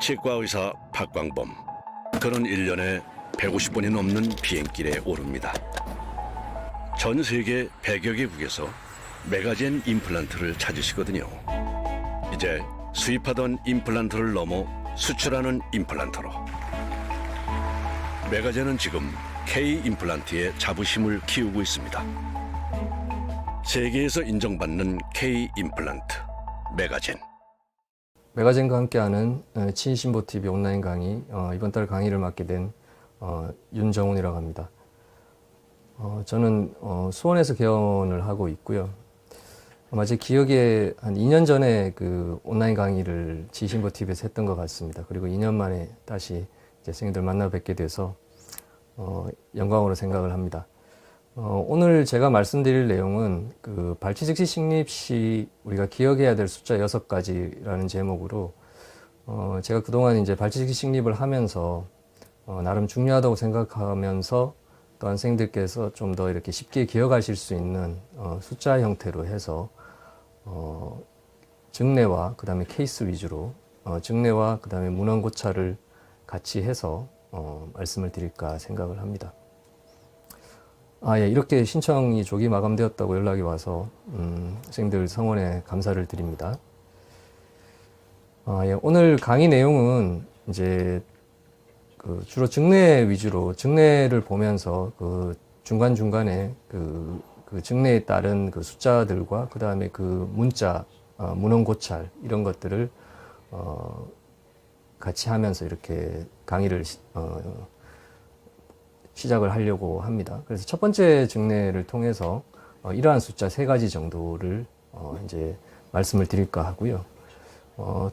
치과 의사 박광범. 그는 1년에 150번이 넘는 비행길에 오릅니다. 전 세계 100여 개국에서 메가젠 임플란트를 찾으시거든요. 이제 수입하던 임플란트를 넘어 수출하는 임플란트로. 메가젠은 지금 K 임플란트의 자부심을 키우고 있습니다. 세계에서 인정받는 K 임플란트, 메가젠. 메가젠과 함께하는 치인신보TV 온라인 강의, 이번 달 강의를 맡게 된 윤정훈이라고 합니다. 저는 수원에서 개원을 하고 있고요. 아마 제 기억에 한 2년 전에 그 온라인 강의를 치인신보TV에서 했던 것 같습니다. 그리고 2년 만에 다시 이제 선생님들 만나 뵙게 돼서 영광으로 생각을 합니다. 오늘 제가 말씀드릴 내용은 그 발치 즉시 식립 시 우리가 기억해야 될 숫자 6가지라는 제목으로 제가 그동안 이제 발치 즉시 식립을 하면서 나름 중요하다고 생각하면서 또한 선생님들께서 좀 더 이렇게 쉽게 기억하실 수 있는 숫자 형태로 해서 증례와 그 다음에 케이스 위주로 증례와 그 다음에 문헌 고찰을 같이 해서 말씀을 드릴까 생각을 합니다. 예, 이렇게 신청이 조기 마감되었다고 연락이 와서 선생님들 성원에 감사를 드립니다. 예, 오늘 강의 내용은 이제 그 주로 증례 위주로 증례를 보면서 그 중간중간에 그 증례에 따른 그 숫자들과 그 다음에 그 문자, 문헌 고찰 이런 것들을 같이 하면서 이렇게 강의를 시작을 하려고 합니다. 그래서 첫 번째 증례를 통해서 이러한 숫자 3가지 정도를 이제 말씀을 드릴까 하고요.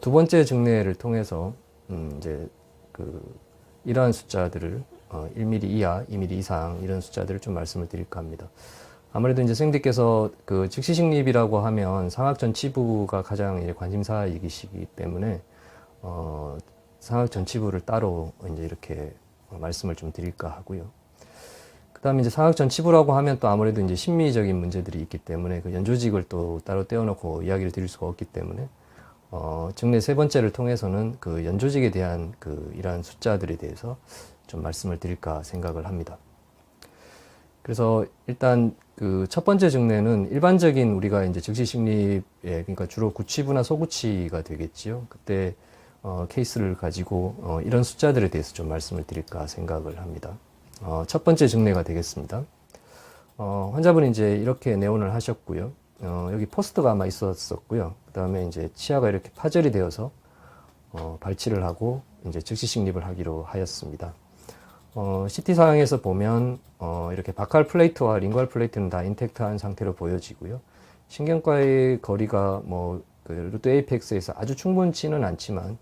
두 번째 증례를 통해서 이제 이러한 숫자들을 1mm 이하, 2mm 이상 이런 숫자들을 좀 말씀을 드릴까 합니다. 아무래도 이제 선생님께서 그 즉시식립이라고 하면 상악 전치부가 가장 이제 관심사이시기 때문에 상악 전치부를 따로 이제 이렇게 말씀을 좀 드릴까 하고요. 그 다음에 이제 상악 전치부라고 하면 또 아무래도 이제 심미적인 문제들이 있기 때문에 그 연조직을 또 따로 떼어놓고 이야기를 드릴 수가 없기 때문에 증례 3번째를 통해서는 그 연조직에 대한 이러한 숫자들에 대해서 좀 말씀을 드릴까 생각을 합니다. 그래서 일단 그 첫 번째 증례는 일반적인 우리가 이제 즉시식립에 그러니까 주로 구치부나 소구치가 되겠지요. 그때 케이스를 가지고 이런 숫자들에 대해서 좀 말씀을 드릴까 생각을 합니다. 첫 번째 증례가 되겠습니다. 환자분이 이제 이렇게 내원을 하셨고요. 여기 포스트가 아마 있었었고요. 그 다음에 이제 치아가 이렇게 파절이 되어서 발치를 하고 이제 즉시식립을 하기로 하였습니다. CT 상황에서 보면 이렇게 바칼 플레이트와 링괄 플레이트는 다 인택트한 상태로 보여지고요. 신경과의 거리가 뭐 그 루트 에이펙스에서 아주 충분치는 않지만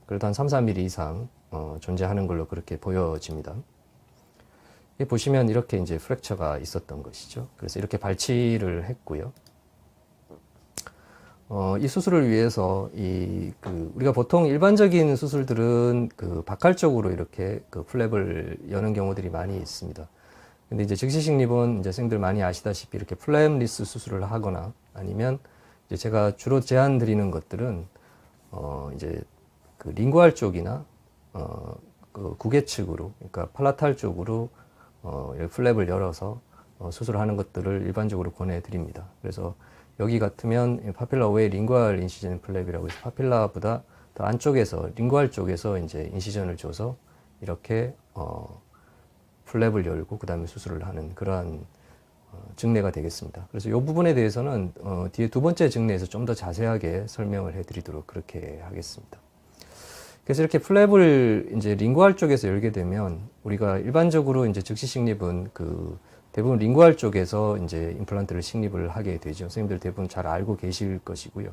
그래도 한 3, 4mm 이상 존재하는 걸로 그렇게 보여집니다. 보시면 이렇게 이제 프랙처가 있었던 것이죠. 그래서 이렇게 발치를 했고요. 이 수술을 위해서 우리가 보통 일반적인 수술들은 그 바칼 쪽으로 이렇게 그 플랩을 여는 경우들이 많이 있습니다. 근데 이제 즉시식립은 이제 선생님들 많이 아시다시피 이렇게 플랩리스 수술을 하거나 아니면 이제 제가 주로 제안 드리는 것들은 이제 그 링구알 쪽이나 그 구개 측으로 그러니까 팔라탈 쪽으로 플랩을 열어서 수술하는 것들을 일반적으로 권해드립니다. 그래서 여기 같으면 파필라 웨이 링구알 인시전 플랩이라고 해서 파필라보다 더 안쪽에서 링구알 쪽에서 이제 인시전을 줘서 이렇게 플랩을 열고 그 다음에 수술을 하는 그러한 증례가 되겠습니다. 그래서 이 부분에 대해서는 뒤에 두 번째 증례에서 좀 더 자세하게 설명을 해드리도록 그렇게 하겠습니다. 그래서 이렇게 플랩을 이제 링구알 쪽에서 열게 되면 우리가 일반적으로 이제 즉시식립은 그 대부분 링구알 쪽에서 이제 임플란트를 식립을 하게 되죠. 선생님들 대부분 잘 알고 계실 것이고요.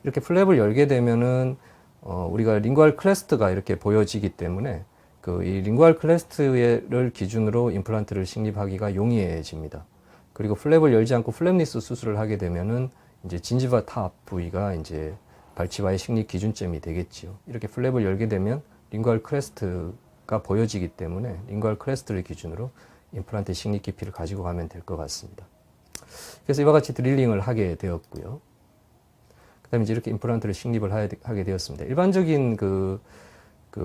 이렇게 플랩을 열게 되면은 우리가 링구알 클래스트가 이렇게 보여지기 때문에 이 링구알 클래스트를 기준으로 임플란트를 식립하기가 용이해집니다. 그리고 플랩을 열지 않고 플랩리스 수술을 하게 되면은 이제 진지바 탑 부위가 이제 발치와의 식립 기준점이 되겠지요. 이렇게 플랩을 열게 되면 링구알 크레스트가 보여지기 때문에 링구알 크레스트를 기준으로 임플란트 식립 깊이를 가지고 가면 될 것 같습니다. 그래서 이와 같이 드릴링을 하게 되었고요. 그 그다음에 이제 이렇게 임플란트를 식립을 하게 되었습니다. 일반적인 그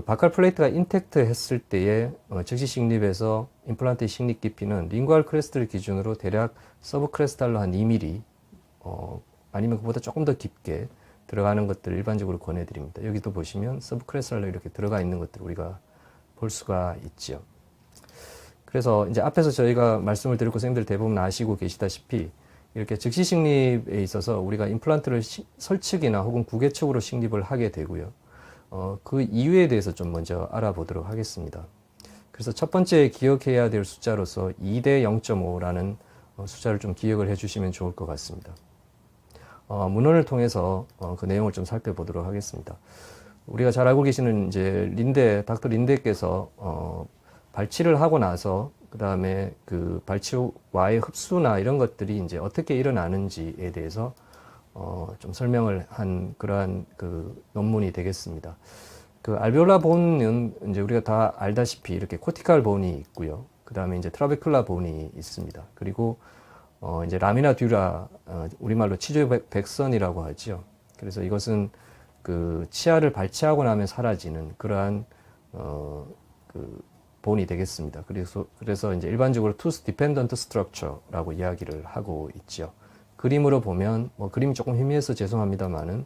바칼 플레이트가 인텍트 했을 때의 즉시 식립에서 임플란트의 식립 깊이는 링구알 크레스트를 기준으로 대략 서브 크레스탈로 한 2mm, 아니면 그보다 조금 더 깊게 들어가는 것들을 일반적으로 권해드립니다. 여기도 보시면 서브 크레스탈로 이렇게 들어가 있는 것들을 우리가 볼 수가 있죠. 그래서 이제 앞에서 저희가 말씀을 드렸고 선생님들 대부분 아시고 계시다시피 이렇게 즉시 식립에 있어서 우리가 임플란트를 설측이나 혹은 구개측으로 식립을 하게 되고요. 그 이유에 대해서 좀 먼저 알아보도록 하겠습니다. 그래서 첫 번째 기억해야 될 숫자로서 2대 0.5라는 숫자를 좀 기억을 해주시면 좋을 것 같습니다. 문헌을 통해서 그 내용을 좀 살펴보도록 하겠습니다. 우리가 잘 알고 계시는 이제 닥터 린데께서 발치를 하고 나서 그 다음에 그 발치와의 흡수나 이런 것들이 이제 어떻게 일어나는지에 대해서 좀 설명을 한 그러한 그 논문이 되겠습니다. 그 알베올라 본은 이제 우리가 다 알다시피 이렇게 코티칼 본이 있고요. 그 다음에 이제 트라베큘라 본이 있습니다. 그리고 이제 라미나 듀라, 우리말로 치조백선이라고 하죠. 그래서 이것은 그 치아를 발치하고 나면 사라지는 그러한 그 본이 되겠습니다. 그래서 이제 일반적으로 tooth dependent structure라고 이야기를 하고 있죠. 그림으로 보면 그림이 조금 희미해서 죄송합니다만은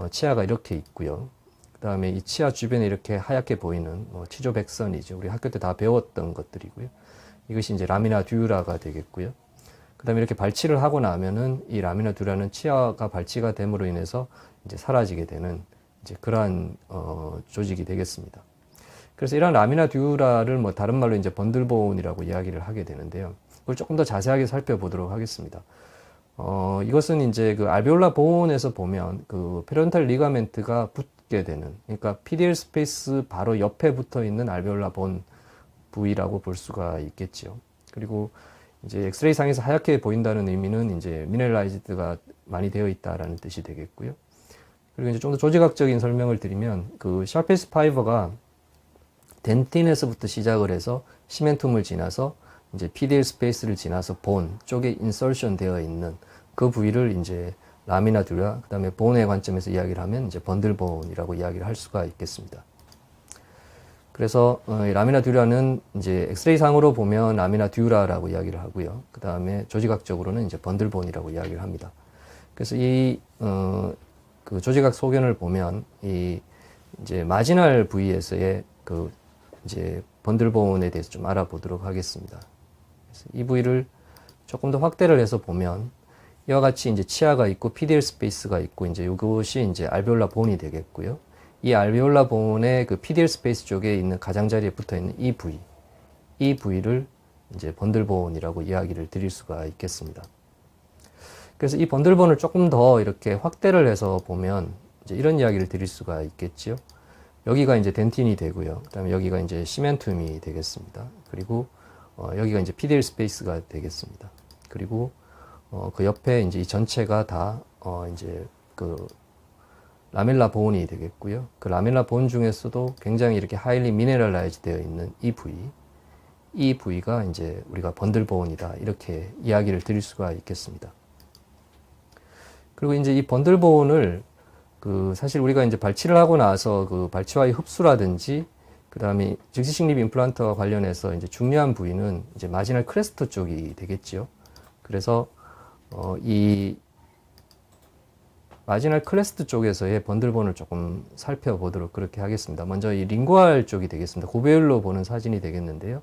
치아가 이렇게 있고요. 그 다음에 이 치아 주변에 이렇게 하얗게 보이는 치조백선이죠. 우리 학교 때 다 배웠던 것들이고요. 이것이 이제 라미나 듀라가 되겠고요. 그 다음에 이렇게 발치를 하고 나면은 이 라미나 듀라는 치아가 발치가 됨으로 인해서 이제 사라지게 되는 이제 그러한 조직이 되겠습니다. 그래서 이런 라미나 듀라를 다른 말로 이제 번들본이라고 이야기를 하게 되는데요. 그걸 조금 더 자세하게 살펴보도록 하겠습니다. 이것은 이제 그 알베올라 본에서 보면 그 페론탈 리가멘트가 붙게 되는, 그러니까 PDL 스페이스 바로 옆에 붙어 있는 알베올라 본 부위라고 볼 수가 있겠죠. 그리고 이제 엑스레이 상에서 하얗게 보인다는 의미는 이제 미네랄라이즈드가 많이 되어 있다라는 뜻이 되겠고요. 그리고 이제 좀 더 조직학적인 설명을 드리면 그 샤페스 파이버가 덴틴에서부터 시작을 해서 시멘툼을 지나서 이제 PDL 스페이스를 지나서 본 쪽에 인설션 되어 있는 그 부위를 이제 라미나 듀라, 그 다음에 본의 관점에서 이야기를 하면 이제 번들본이라고 이야기를 할 수가 있겠습니다. 그래서 라미나 듀라는 이제 엑스레이 상으로 보면 라미나 듀라라고 이야기를 하고요. 그 다음에 조직학적으로는 이제 번들본이라고 이야기를 합니다. 그래서 그 조직학 소견을 보면 이 이제 마지날 부위에서의 그 이제 번들본에 대해서 좀 알아보도록 하겠습니다. 그래서 이 부위를 조금 더 확대를 해서 보면 이와 같이 이제 치아가 있고 PDL 스페이스가 있고 이제 이것이 이제 알베올라 본이 되겠고요. 이 알베올라 본의 그 PDL 스페이스 쪽에 있는 가장자리에 붙어 있는 이 부위를 이제 번들본이라고 이야기를 드릴 수가 있겠습니다. 그래서 이 번들본을 조금 더 이렇게 확대를 해서 보면 이제 이런 이야기를 드릴 수가 있겠죠. 여기가 이제 덴틴이 되고요. 그다음에 여기가 이제 시멘툼이 되겠습니다. 그리고 여기가 이제 PDL 스페이스가 되겠습니다. 그리고 그 옆에 이제 이 전체가 다 이제 그 라멜라 본이 되겠고요. 그 라멜라 본 중에서도 굉장히 이렇게 하일리 미네랄라이즈 되어 있는 이 부위가 이제 우리가 번들본이다 이렇게 이야기를 드릴 수가 있겠습니다. 그리고 이제 이 번들본을 그 사실 우리가 이제 발치를 하고 나서 그 발치와의 흡수라든지 그 다음에 즉시 식립 임플란트와 관련해서 이제 중요한 부위는 이제 마지널 크레스트 쪽이 되겠죠. 그래서 이 마지널 크레스트 쪽에서의 번들본을 조금 살펴보도록 그렇게 하겠습니다. 먼저 이 링구알 쪽이 되겠습니다. 고배율로 보는 사진이 되겠는데요.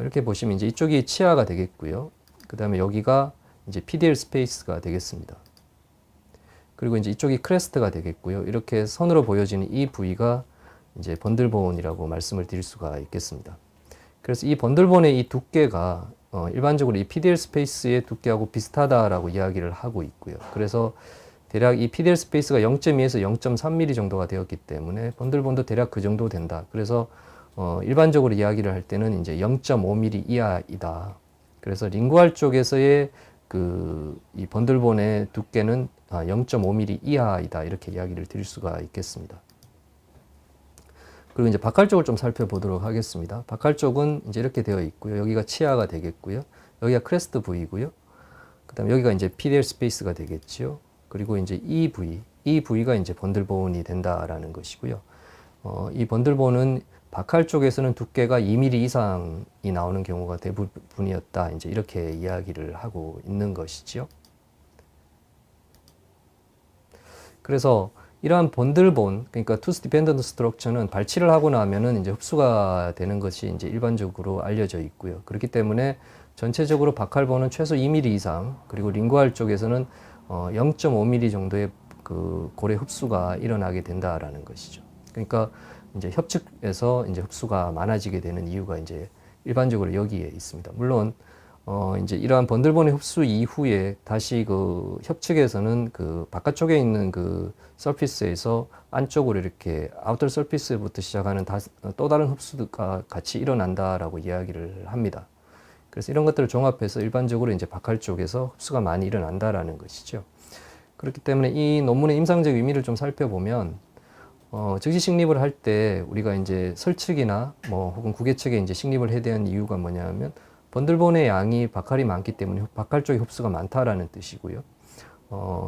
이렇게 보시면 이제 이쪽이 치아가 되겠고요. 그 다음에 여기가 이제 PDL 스페이스가 되겠습니다. 그리고 이제 이쪽이 크레스트가 되겠고요. 이렇게 선으로 보여지는 이 부위가 이제 번들본이라고 말씀을 드릴 수가 있겠습니다. 그래서 이 번들본의 이 두께가 일반적으로 이 PDL 스페이스의 두께하고 비슷하다라고 이야기를 하고 있고요. 그래서 대략 이 PDL 스페이스가 0.2에서 0.3mm 정도가 되었기 때문에 번들본도 대략 그 정도 된다. 그래서 일반적으로 이야기를 할 때는 이제 0.5mm 이하이다. 그래서 링구알 쪽에서의 이 번들본의 두께는 0.5mm 이하이다. 이렇게 이야기를 드릴 수가 있겠습니다. 그리고 이제 바칼 쪽을 좀 살펴보도록 하겠습니다. 바칼 쪽은 이제 이렇게 되어 있고요. 여기가 치아가 되겠고요. 여기가 크레스트 부위고요. 그 다음에 여기가 이제 PDL 스페이스가 되겠죠. 그리고 이제 이 부위가 이제 번들본이 된다라는 것이고요. 이 번들본은 박할 쪽에서는 두께가 2mm 이상이 나오는 경우가 대부분이었다. 이제 이렇게 이야기를 하고 있는 것이지요. 그래서 이러한 번들본, 그러니까 투스 디펜던트 스트럭처는 발치를 하고 나면은 이제 흡수가 되는 것이 이제 일반적으로 알려져 있고요. 그렇기 때문에 전체적으로 박할본은 최소 2mm 이상, 그리고 링구알 쪽에서는 0.5mm 정도의 그 고래 흡수가 일어나게 된다라는 것이죠. 그러니까 이제 협측에서 이제 흡수가 많아지게 되는 이유가 이제 일반적으로 여기에 있습니다. 물론 이제 이러한 번들본의 흡수 이후에 다시 그 협측에서는 그 바깥쪽에 있는 그 서피스에서 안쪽으로 이렇게 아우터 서피스부터 시작하는 또 다른 흡수가 같이 일어난다라고 이야기를 합니다. 그래서 이런 것들을 종합해서 일반적으로 이제 박할 쪽에서 흡수가 많이 일어난다라는 것이죠. 그렇기 때문에 이 논문의 임상적 의미를 좀 살펴보면 즉시 식립을 할 때 우리가 이제 설측이나 뭐 혹은 구개측에 이제 식립을 해야 되는 이유가 뭐냐면 번들본의 양이 박할이 많기 때문에 박할 쪽에 흡수가 많다라는 뜻이고요.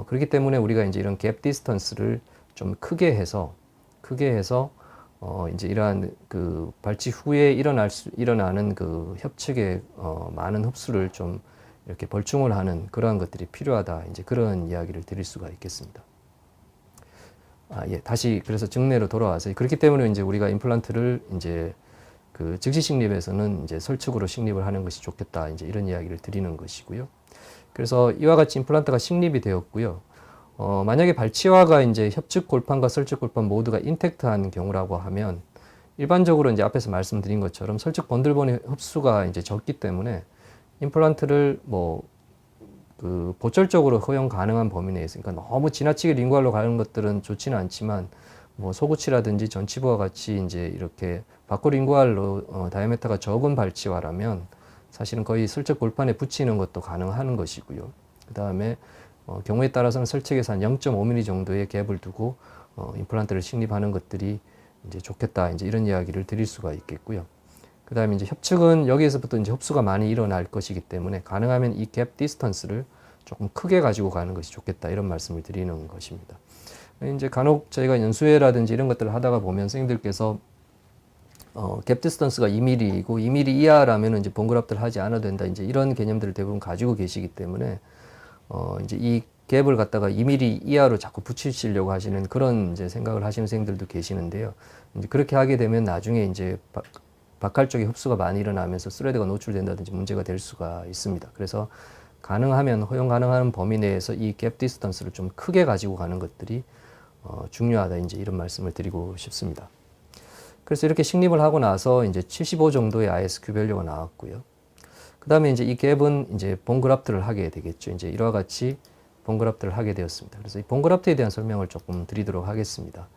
그렇기 때문에 우리가 이제 이런 갭 디스턴스를 좀 크게 해서 이제 이러한 그 발치 후에 일어나는 그 협측의 많은 흡수를 좀 이렇게 벌충을 하는 그러한 것들이 필요하다. 이제 그런 이야기를 드릴 수가 있겠습니다. 예, 다시 그래서 증례로 돌아와서 그렇기 때문에 이제 우리가 임플란트를 이제 그 즉시 식립에서는 이제 설측으로 식립을 하는 것이 좋겠다. 이제 이런 이야기를 드리는 것이고요. 그래서 이와 같이 임플란트가 식립이 되었고요. 만약에 발치화가 이제 협측 골판과 설측 골판 모두가 인택트한 경우라고 하면 일반적으로 이제 앞에서 말씀드린 것처럼 설측 번들본의 흡수가 이제 적기 때문에 임플란트를 뭐 그 보철적으로 허용 가능한 범위 내에 있으니까 너무 지나치게 링구알로 가는 것들은 좋지는 않지만 뭐 소구치라든지 전치부와 같이 이제 이렇게 바코 링구알로 다이아메터가 적은 발치화라면 사실은 거의 설측 골판에 붙이는 것도 가능한 것이고요. 그 다음에 경우에 따라서는 설측에서 한 0.5mm 정도의 갭을 두고 임플란트를 식립하는 것들이 이제 좋겠다. 이제 이런 이야기를 드릴 수가 있겠고요. 그 다음에 이제 협측은 여기에서부터 이제 흡수가 많이 일어날 것이기 때문에 가능하면 이 갭 디스턴스를 조금 크게 가지고 가는 것이 좋겠다. 이런 말씀을 드리는 것입니다. 이제 간혹 저희가 연수회라든지 이런 것들을 하다가 보면 선생님들께서 갭 디스턴스가 2mm이고 2mm 이하라면 이제 본그랍트를 하지 않아도 된다. 이제 이런 개념들을 대부분 가지고 계시기 때문에 이제 이 갭을 갖다가 2mm 이하로 자꾸 붙이시려고 하시는 그런 이제 생각을 하시는 선생님들도 계시는데요. 이제 그렇게 하게 되면 나중에 이제 박할 쪽에 흡수가 많이 일어나면서 스레드가 노출된다든지 문제가 될 수가 있습니다. 그래서 가능하면 허용 가능한 범위 내에서 이 갭 디스턴스를 좀 크게 가지고 가는 것들이 중요하다. 이제 이런 말씀을 드리고 싶습니다. 그래서 이렇게 식립을 하고 나서 이제 75 정도의 ISQ 밸류가 나왔고요. 그 다음에 이제 이 갭은 이제 본그раф트를 하게 되겠죠. 이제 이와 같이 본그раф트를 하게 되었습니다. 그래서 이 본그раф트에 대한 설명을 조금 드리도록 하겠습니다.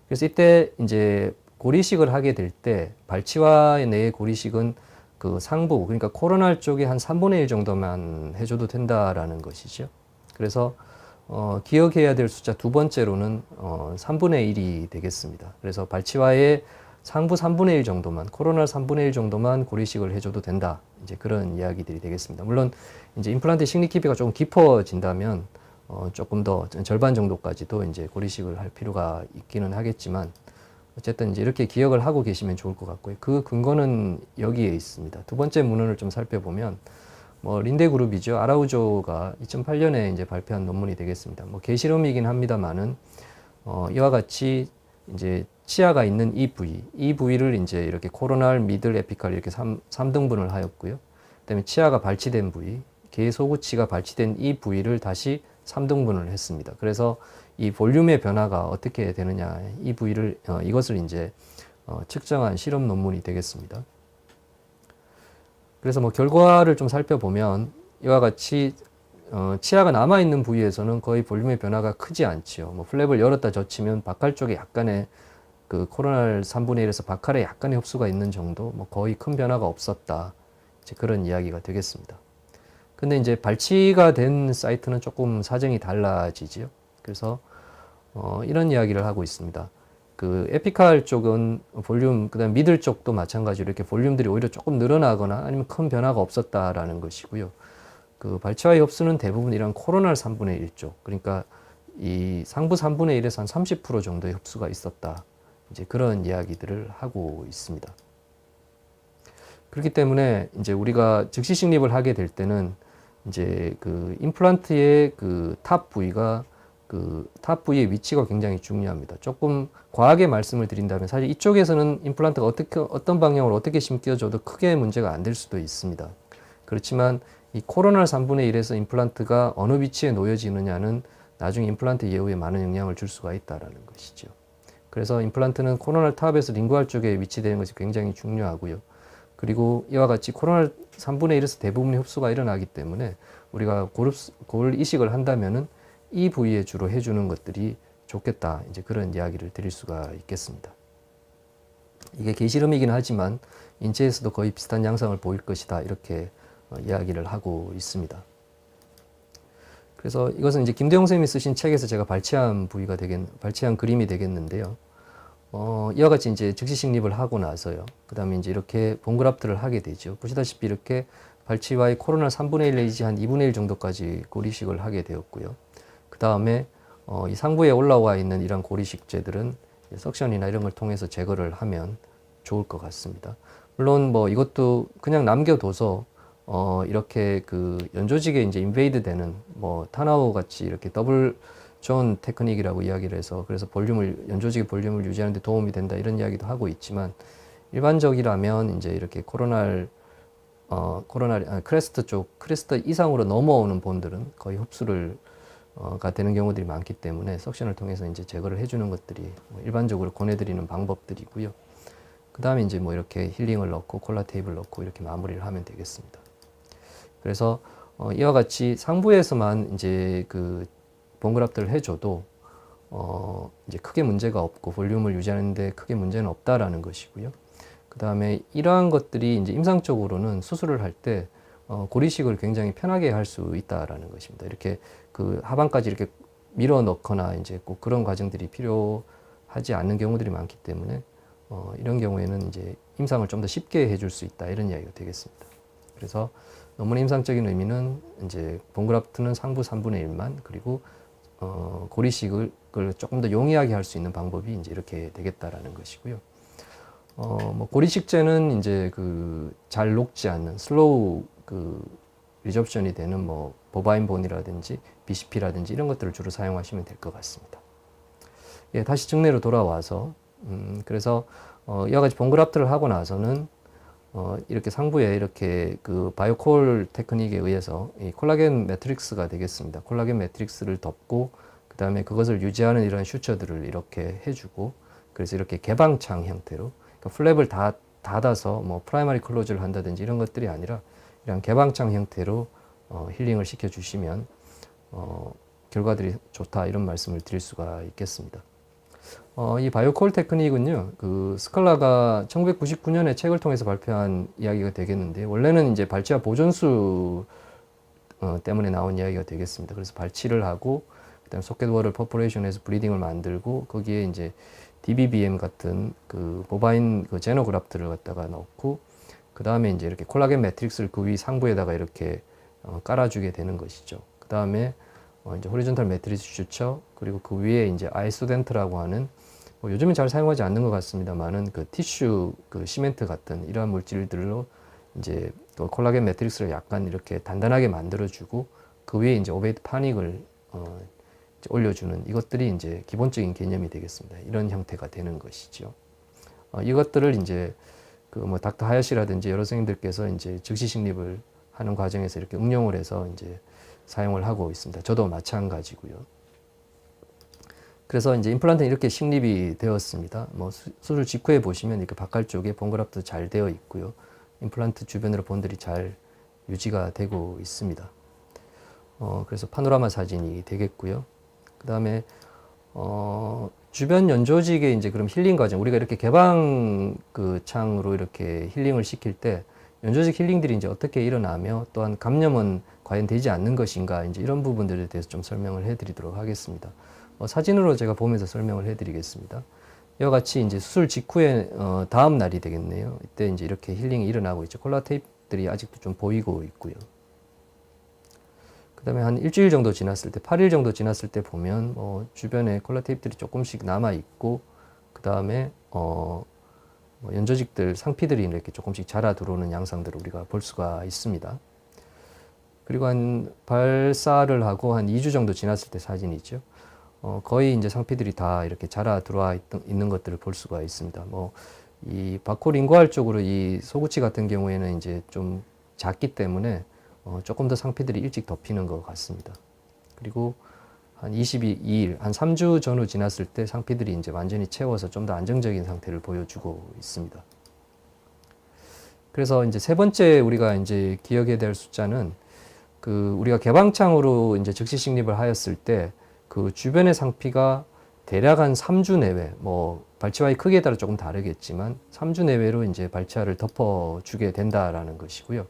그래서 이때 이제 고리식을 하게 될 때 발치화 내의 고리식은 그 상부, 그러니까 코로날 쪽에 한 3분의 1 정도만 해줘도 된다라는 것이죠. 그래서 기억해야 될 숫자 두 번째로는 3분의 1이 되겠습니다. 그래서 발치화의 상부 3분의 1 정도만, 코로날 3분의 1 정도만 고리식을 해줘도 된다. 이제 그런 이야기들이 되겠습니다. 물론 이제 임플란트 식립 깊이가 조금 깊어진다면 조금 더 절반 정도까지도 이제 고리식을 할 필요가 있기는 하겠지만 어쨌든 이제 이렇게 기억을 하고 계시면 좋을 것 같고요. 그 근거는 여기에 있습니다. 두 번째 문헌을 좀 살펴보면 뭐 린데 그룹이죠. 아라우조가 2008년에 이제 발표한 논문이 되겠습니다. 뭐 개실험이긴 합니다만은 이와 같이 이제 치아가 있는 이 부위를 이제 이렇게 코로날, 미들, 에피칼 이렇게 3등분을 하였고요. 그다음에 치아가 발치된 부위, 개 소구치가 발치된 이 부위를 다시 3등분을 했습니다. 그래서 이 볼륨의 변화가 어떻게 되느냐, 이 부위를 이것을 이제 측정한 실험 논문이 되겠습니다. 그래서 뭐 결과를 좀 살펴보면 이와 같이 치아가 남아 있는 부위에서는 거의 볼륨의 변화가 크지 않지요. 뭐 플랩을 열었다 젖히면 박할 쪽에 약간의 그 코로날 3분의 1에서 박할에 약간의 흡수가 있는 정도, 뭐 거의 큰 변화가 없었다. 이제 그런 이야기가 되겠습니다. 근데 이제 발치가 된 사이트는 조금 사정이 달라지지요. 그래서 이런 이야기를 하고 있습니다. 그 에피칼 쪽은 볼륨, 그다음 미들 쪽도 마찬가지로 이렇게 볼륨들이 오히려 조금 늘어나거나 아니면 큰 변화가 없었다라는 것이고요. 그 발치와의 흡수는 대부분 이런 코로날 3분의 1쪽, 그러니까 이 상부 3분의 1에서 한 30% 정도의 흡수가 있었다. 이제 그런 이야기들을 하고 있습니다. 그렇기 때문에 이제 우리가 즉시 식립을 하게 될 때는 이제 그 임플란트의 그 탑 부위가 그 탑 부위의 위치가 굉장히 중요합니다. 조금 과하게 말씀을 드린다면 사실 이쪽에서는 임플란트가 어떤 방향으로 어떻게 심겨져도 크게 문제가 안 될 수도 있습니다. 그렇지만 이 코로날 3분의 1에서 임플란트가 어느 위치에 놓여지느냐는 나중에 임플란트 예후에 많은 영향을 줄 수가 있다라는 것이죠. 그래서 임플란트는 코로날 탑에서 링구알 쪽에 위치되는 것이 굉장히 중요하고요. 그리고 이와 같이 코로날 3분의 1에서 대부분의 흡수가 일어나기 때문에 우리가 골 이식을 한다면은 이 부위에 주로 해주는 것들이 좋겠다. 이제 그런 이야기를 드릴 수가 있겠습니다. 이게 게시름이긴 하지만 인체에서도 거의 비슷한 양상을 보일 것이다. 이렇게 이야기를 하고 있습니다. 그래서 이것은 이제 김대용 선생님이 쓰신 책에서 제가 발췌한 발췌한 그림이 되겠는데요. 이와 같이 이제 즉시 식립을 하고 나서요. 그 다음에 이제 이렇게 본그раф트를 하게 되죠. 보시다시피 이렇게 발치와의 코로날 3분의 1 내지 한 2분의 1 정도까지 고리식을 하게 되었고요. 그 다음에 이 상부에 올라와 있는 이런 고리식제들은 석션이나 이런 걸 통해서 제거를 하면 좋을 것 같습니다. 물론 뭐 이것도 그냥 남겨둬서 이렇게 그 연조직에 이제 인베이드 되는 뭐 타나우 같이 이렇게 더블 존 테크닉이라고 이야기를 해서 그래서 연조직의 볼륨을 유지하는 데 도움이 된다 이런 이야기도 하고 있지만 일반적이라면 이제 이렇게 크레스트 크레스트 이상으로 넘어오는 본들은 거의 흡수를 가 되는 경우들이 많기 때문에 석션을 통해서 이제 제거를 해주는 것들이 일반적으로 권해드리는 방법들이고요. 그 다음에 이제 뭐 이렇게 힐링을 넣고 콜라 테이프를 넣고 이렇게 마무리를 하면 되겠습니다. 그래서 이와 같이 상부에서만 이제 그 본그раф트를 해줘도 이제 크게 문제가 없고 볼륨을 유지하는데 크게 문제는 없다라는 것이고요. 그 다음에 이러한 것들이 이제 임상적으로는 수술을 할 때 고리식을 굉장히 편하게 할 수 있다라는 것입니다. 이렇게 그 하반까지 이렇게 밀어 넣거나 이제 꼭 그런 과정들이 필요하지 않는 경우들이 많기 때문에 이런 경우에는 이제 임상을 좀 더 쉽게 해줄 수 있다 이런 이야기가 되겠습니다. 그래서 논문의 임상적인 의미는 이제 본그раф트는 상부 3분의 1만 그리고 고리식을 조금 더 용이하게 할 수 있는 방법이 이제 이렇게 되겠다라는 것이고요. 뭐 고리식제는 이제 그 잘 녹지 않는 슬로우 그 리접션이 되는 뭐 보바인 본이라든지 BCP라든지 이런 것들을 주로 사용하시면 될 것 같습니다. 예, 다시 증례로 돌아와서 그래서 이와 같이 본그раф트를 하고 나서는 이렇게 상부에 이렇게 그 바이오콜 테크닉에 의해서 이 콜라겐 매트릭스가 되겠습니다. 콜라겐 매트릭스를 덮고 그 다음에 그것을 유지하는 이런 슈처들을 이렇게 해주고 그래서 이렇게 개방창 형태로 그러니까 플랩을 다 닫아서 뭐 프라이머리 클로즈를 한다든지 이런 것들이 아니라 이런 개방창 형태로 힐링을 시켜주시면 결과들이 좋다 이런 말씀을 드릴 수가 있겠습니다. 이 바이오콜 테크닉은요, 그 스칼라가 1999년에 책을 통해서 발표한 이야기가 되겠는데, 원래는 이제 발치와 보존수 때문에 나온 이야기가 되겠습니다. 그래서 발치를 하고, 그다음 소켓워를 퍼포레이션해서 브리딩을 만들고, 거기에 이제 DBBM 같은 그 보바인 그 제노그раф트를 갖다가 넣고, 그 다음에 이제 이렇게 콜라겐 매트릭스를 그 위 상부에다가 이렇게 깔아주게 되는 것이죠. 그 다음에 이제 호리존탈 매트리스 슈처 그리고 그 위에 이제 아이소덴트라고 하는 뭐 요즘은 잘 사용하지 않는 것 같습니다만은 그 티슈 그 시멘트 같은 이러한 물질들로 이제 그 콜라겐 매트릭스를 약간 이렇게 단단하게 만들어주고 그 위에 이제 오베이드 파닉을 이제 올려주는 이것들이 이제 기본적인 개념이 되겠습니다. 이런 형태가 되는 것이죠. 이것들을 이제 그 뭐 닥터 하야시라든지 여러 선생님들께서 이제 즉시 식립을 하는 과정에서 이렇게 응용을 해서 이제 사용을 하고 있습니다. 저도 마찬가지고요. 그래서 이제 임플란트는 이렇게 식립이 되었습니다. 뭐 수술 직후에 보시면 이렇게 바깥쪽에 본그раф트 잘 되어 있고요. 임플란트 주변으로 본들이 잘 유지가 되고 있습니다. 그래서 파노라마 사진이 되겠고요. 그 다음에 주변 연조직의 이제 그럼 힐링 과정, 우리가 이렇게 개방 그 창으로 이렇게 힐링을 시킬 때 연조직 힐링들이 이제 어떻게 일어나며 또한 감염은 과연 되지 않는 것인가 이제 이런 부분들에 대해서 좀 설명을 해드리도록 하겠습니다. 사진으로 제가 보면서 설명을 해드리겠습니다. 이와 같이 이제 수술 직후에 다음 날이 되겠네요. 이때 이제 이렇게 힐링이 일어나고 있죠. 콜라 테이프들이 아직도 좀 보이고 있고요. 그다음에 한 일주일 정도 지났을 때, 8일 정도 지났을 때 보면 주변에 콜라 테이프들이 조금씩 남아 있고, 그다음에 뭐 연조직들, 상피들이 이렇게 조금씩 자라 들어오는 양상들을 우리가 볼 수가 있습니다. 그리고 한 발사를 하고 한 2주 정도 지났을 때 사진이죠. 거의 이제 상피들이 다 이렇게 자라 들어와 있는 것들을 볼 수가 있습니다. 이 바코링구알 쪽으로 이 소구치 같은 경우에는 이제 좀 작기 때문에 조금 더 상피들이 일찍 덮이는 것 같습니다. 그리고 한 22일, 한 3주 전후 지났을 때 상피들이 이제 완전히 채워서 좀 더 안정적인 상태를 보여주고 있습니다. 그래서 이제 세 번째 우리가 이제 기억해야 될 숫자는 우리가 개방창으로 이제 즉시 식립을 하였을 때 그 주변의 상피가 대략 한 3주 내외, 발치와의 크기에 따라 조금 다르겠지만 3주 내외로 이제 발치와를 덮어주게 된다라는 것이고요.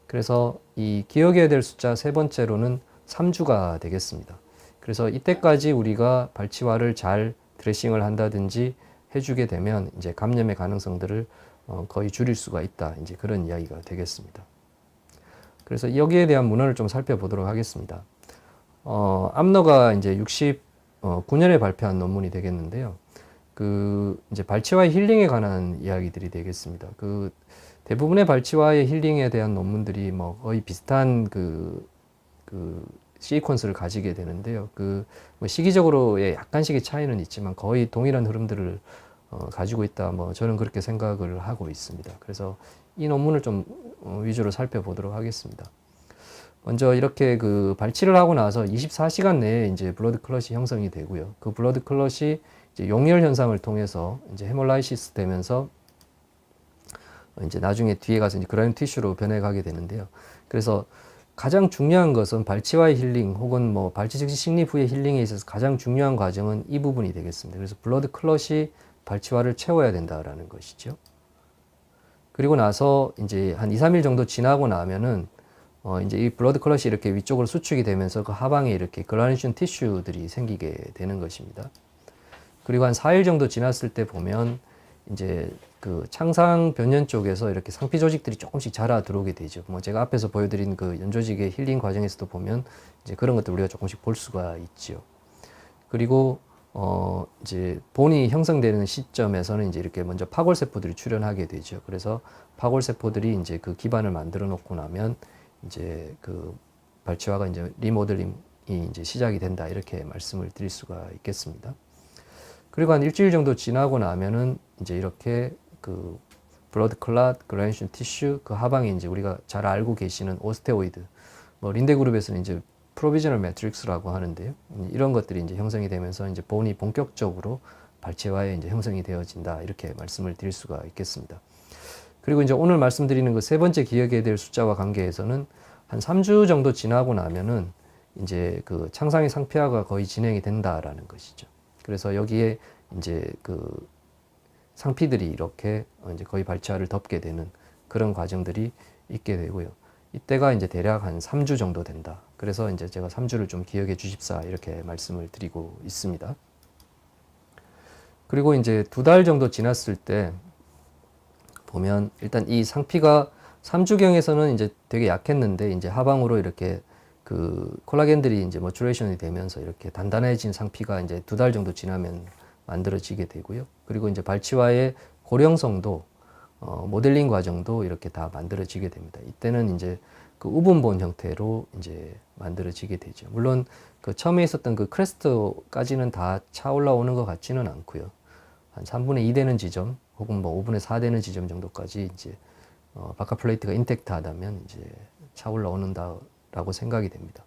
그래서 이 기억해야 될 숫자 세 번째로는 3주가 되겠습니다. 그래서 이때까지 우리가 발치와를 잘 드레싱을 한다든지 해주게 되면 이제 감염의 가능성들을 거의 줄일 수가 있다. 이제 그런 이야기가 되겠습니다. 그래서 여기에 대한 문헌을 좀 살펴보도록 하겠습니다. 암너가 이제 69년에 발표한 논문이 되겠는데요. 이제 발치와의 힐링에 관한 이야기들이 되겠습니다. 대부분의 발치와의 힐링에 대한 논문들이 거의 비슷한 시퀀스를 가지게 되는데요. 시기적으로의 약간씩의 차이는 있지만 거의 동일한 흐름들을 가지고 있다. 저는 그렇게 생각을 하고 있습니다. 그래서 이 논문을 좀 위주로 살펴보도록 하겠습니다. 먼저 이렇게 발치를 하고 나서 24시간 내에 이제 블러드 클럿이 형성이 되고요. 그 블러드 클럿이 이제 용혈 현상을 통해서 이제 헤몰라이시스 되면서 이제 나중에 뒤에 가서 이제 그라인 티슈로 변해가게 되는데요. 그래서 가장 중요한 것은 발치와의 힐링 혹은 발치 즉시 식립 후의 힐링에 있어서 가장 중요한 과정은 이 부분이 되겠습니다. 그래서 블러드 클럿이 발치와를 채워야 된다라는 것이죠. 그리고 나서 이제 한 2, 3일 정도 지나고 나면은 이제 이 블러드 클럿이 이렇게 위쪽으로 수축이 되면서 그 하방에 이렇게 그라니션 티슈들이 생기게 되는 것입니다. 그리고 한 4일 정도 지났을 때 보면 이제 창상 변연 쪽에서 이렇게 상피 조직들이 조금씩 자라 들어오게 되죠. 제가 앞에서 보여드린 연조직의 힐링 과정에서도 보면 이제 그런 것들 우리가 조금씩 볼 수가 있죠. 그리고 이제 본이 형성되는 시점에서는 이제 이렇게 먼저 파골세포들이 출현하게 되죠. 그래서 파골세포들이 이제 그 기반을 만들어 놓고 나면 이제 발치와가 이제 리모델링이 이제 시작이 된다. 이렇게 말씀을 드릴 수가 있겠습니다. 그리고 한 일주일 정도 지나고 나면은 이제 이렇게 블러드 클럿, 그라니션 티슈, 그 하방에 이제 우리가 잘 알고 계시는 오스테오이드, 린데 그룹에서는 이제 프로비저널 매트릭스라고 하는데요. 이런 것들이 이제 형성이 되면서 이제 본이 본격적으로 발치와에 이제 형성이 되어진다. 이렇게 말씀을 드릴 수가 있겠습니다. 그리고 이제 오늘 말씀드리는 세 번째 기억해야 될 숫자와 관계에서는 한 3주 정도 지나고 나면은 이제 창상의 상피화가 거의 진행이 된다라는 것이죠. 그래서 여기에 이제 상피들이 이렇게 이제 거의 발치와를 덮게 되는 그런 과정들이 있게 되고요. 이때가 이제 대략 한 3주 정도 된다. 그래서 이제 제가 3주를 좀 기억해 주십사 이렇게 말씀을 드리고 있습니다. 그리고 이제 2달 정도 지났을 때 보면 일단 이 상피가 3주경에서는 이제 되게 약했는데 이제 하방으로 이렇게 콜라겐들이 이제 머추레이션이 되면서 이렇게 단단해진 상피가 이제 2달 정도 지나면 만들어지게 되고요. 그리고 이제 발치와의 고령성도 모델링 과정도 이렇게 다 만들어지게 됩니다. 이때는 이제 우분본 형태로 이제 만들어지게 되죠. 물론 처음에 있었던 크레스트까지는 다 차 올라오는 것 같지는 않고요. 한 3분의 2 되는 지점 혹은 5분의 4 되는 지점 정도까지 이제 바카 플레이트가 인텍트 하다면 이제 차 올라오는다라고 생각이 됩니다.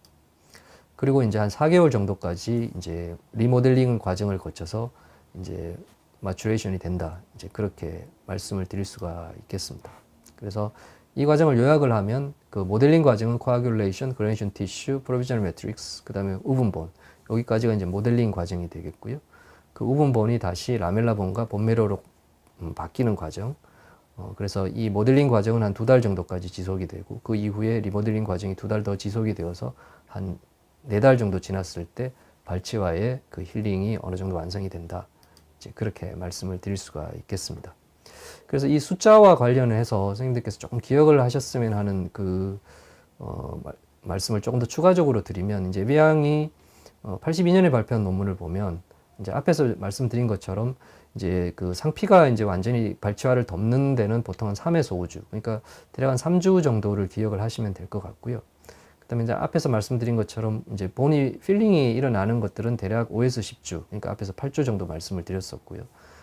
그리고 이제 한 4개월 정도까지 이제 리모델링 과정을 거쳐서 이제 마추레이션이 된다. 이제 그렇게 말씀을 드릴 수가 있겠습니다. 그래서 이 과정을 요약을 하면 모델링 과정은 코아귤레이션, 그라니션 티슈, 프로비저널 매트릭스, 그다음에 우분본 여기까지가 이제 모델링 과정이 되겠고요. 우분본이 다시 라멜라본과 본메로로 바뀌는 과정. 그래서 이 모델링 과정은 한 2달 정도까지 지속이 되고 그 이후에 리모델링 과정이 2달 더 지속이 되어서 한 4달 정도 지났을 때 발치와의 힐링이 어느 정도 완성이 된다. 이제 그렇게 말씀을 드릴 수가 있겠습니다. 그래서 이 숫자와 관련해서 선생님들께서 조금 기억을 하셨으면 하는 말씀을 조금 더 추가적으로 드리면 이제 에비앙이 82년에 발표한 논문을 보면 이제 앞에서 말씀드린 것처럼 이제 그 상피가 이제 완전히 발치화를 덮는 데는 보통 한 3에서 5주, 그러니까 대략 한 3주 정도를 기억을 하시면 될 것 같고요. 그다음에 이제 앞에서 말씀드린 것처럼 이제 본이 필링이 일어나는 것들은 대략 5에서 10주, 그러니까 앞에서 8주 정도 말씀을 드렸었고요.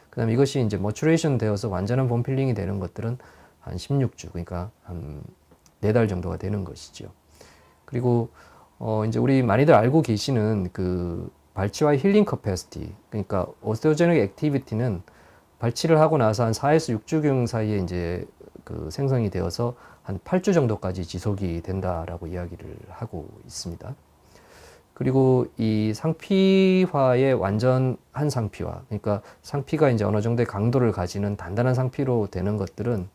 그다음에 이것이 이제 머추레이션 되어서 완전한 본 필링이 되는 것들은 한 16주, 그러니까 한 4달 정도가 되는 것이죠. 그리고 이제 우리 많이들 알고 계시는 그 발치와의 힐링 커패시티, 그러니까 오스테오제닉 액티비티는 발치를 하고 나서 한 4에서 6주경 사이에 이제 그 생성이 되어서 한 8주 정도까지 지속이 된다라고 이야기를 하고 있습니다. 그리고 이 상피화의 완전한 상피화, 그러니까 상피가 이제 어느 정도의 강도를 가지는 단단한 상피로 되는 것들은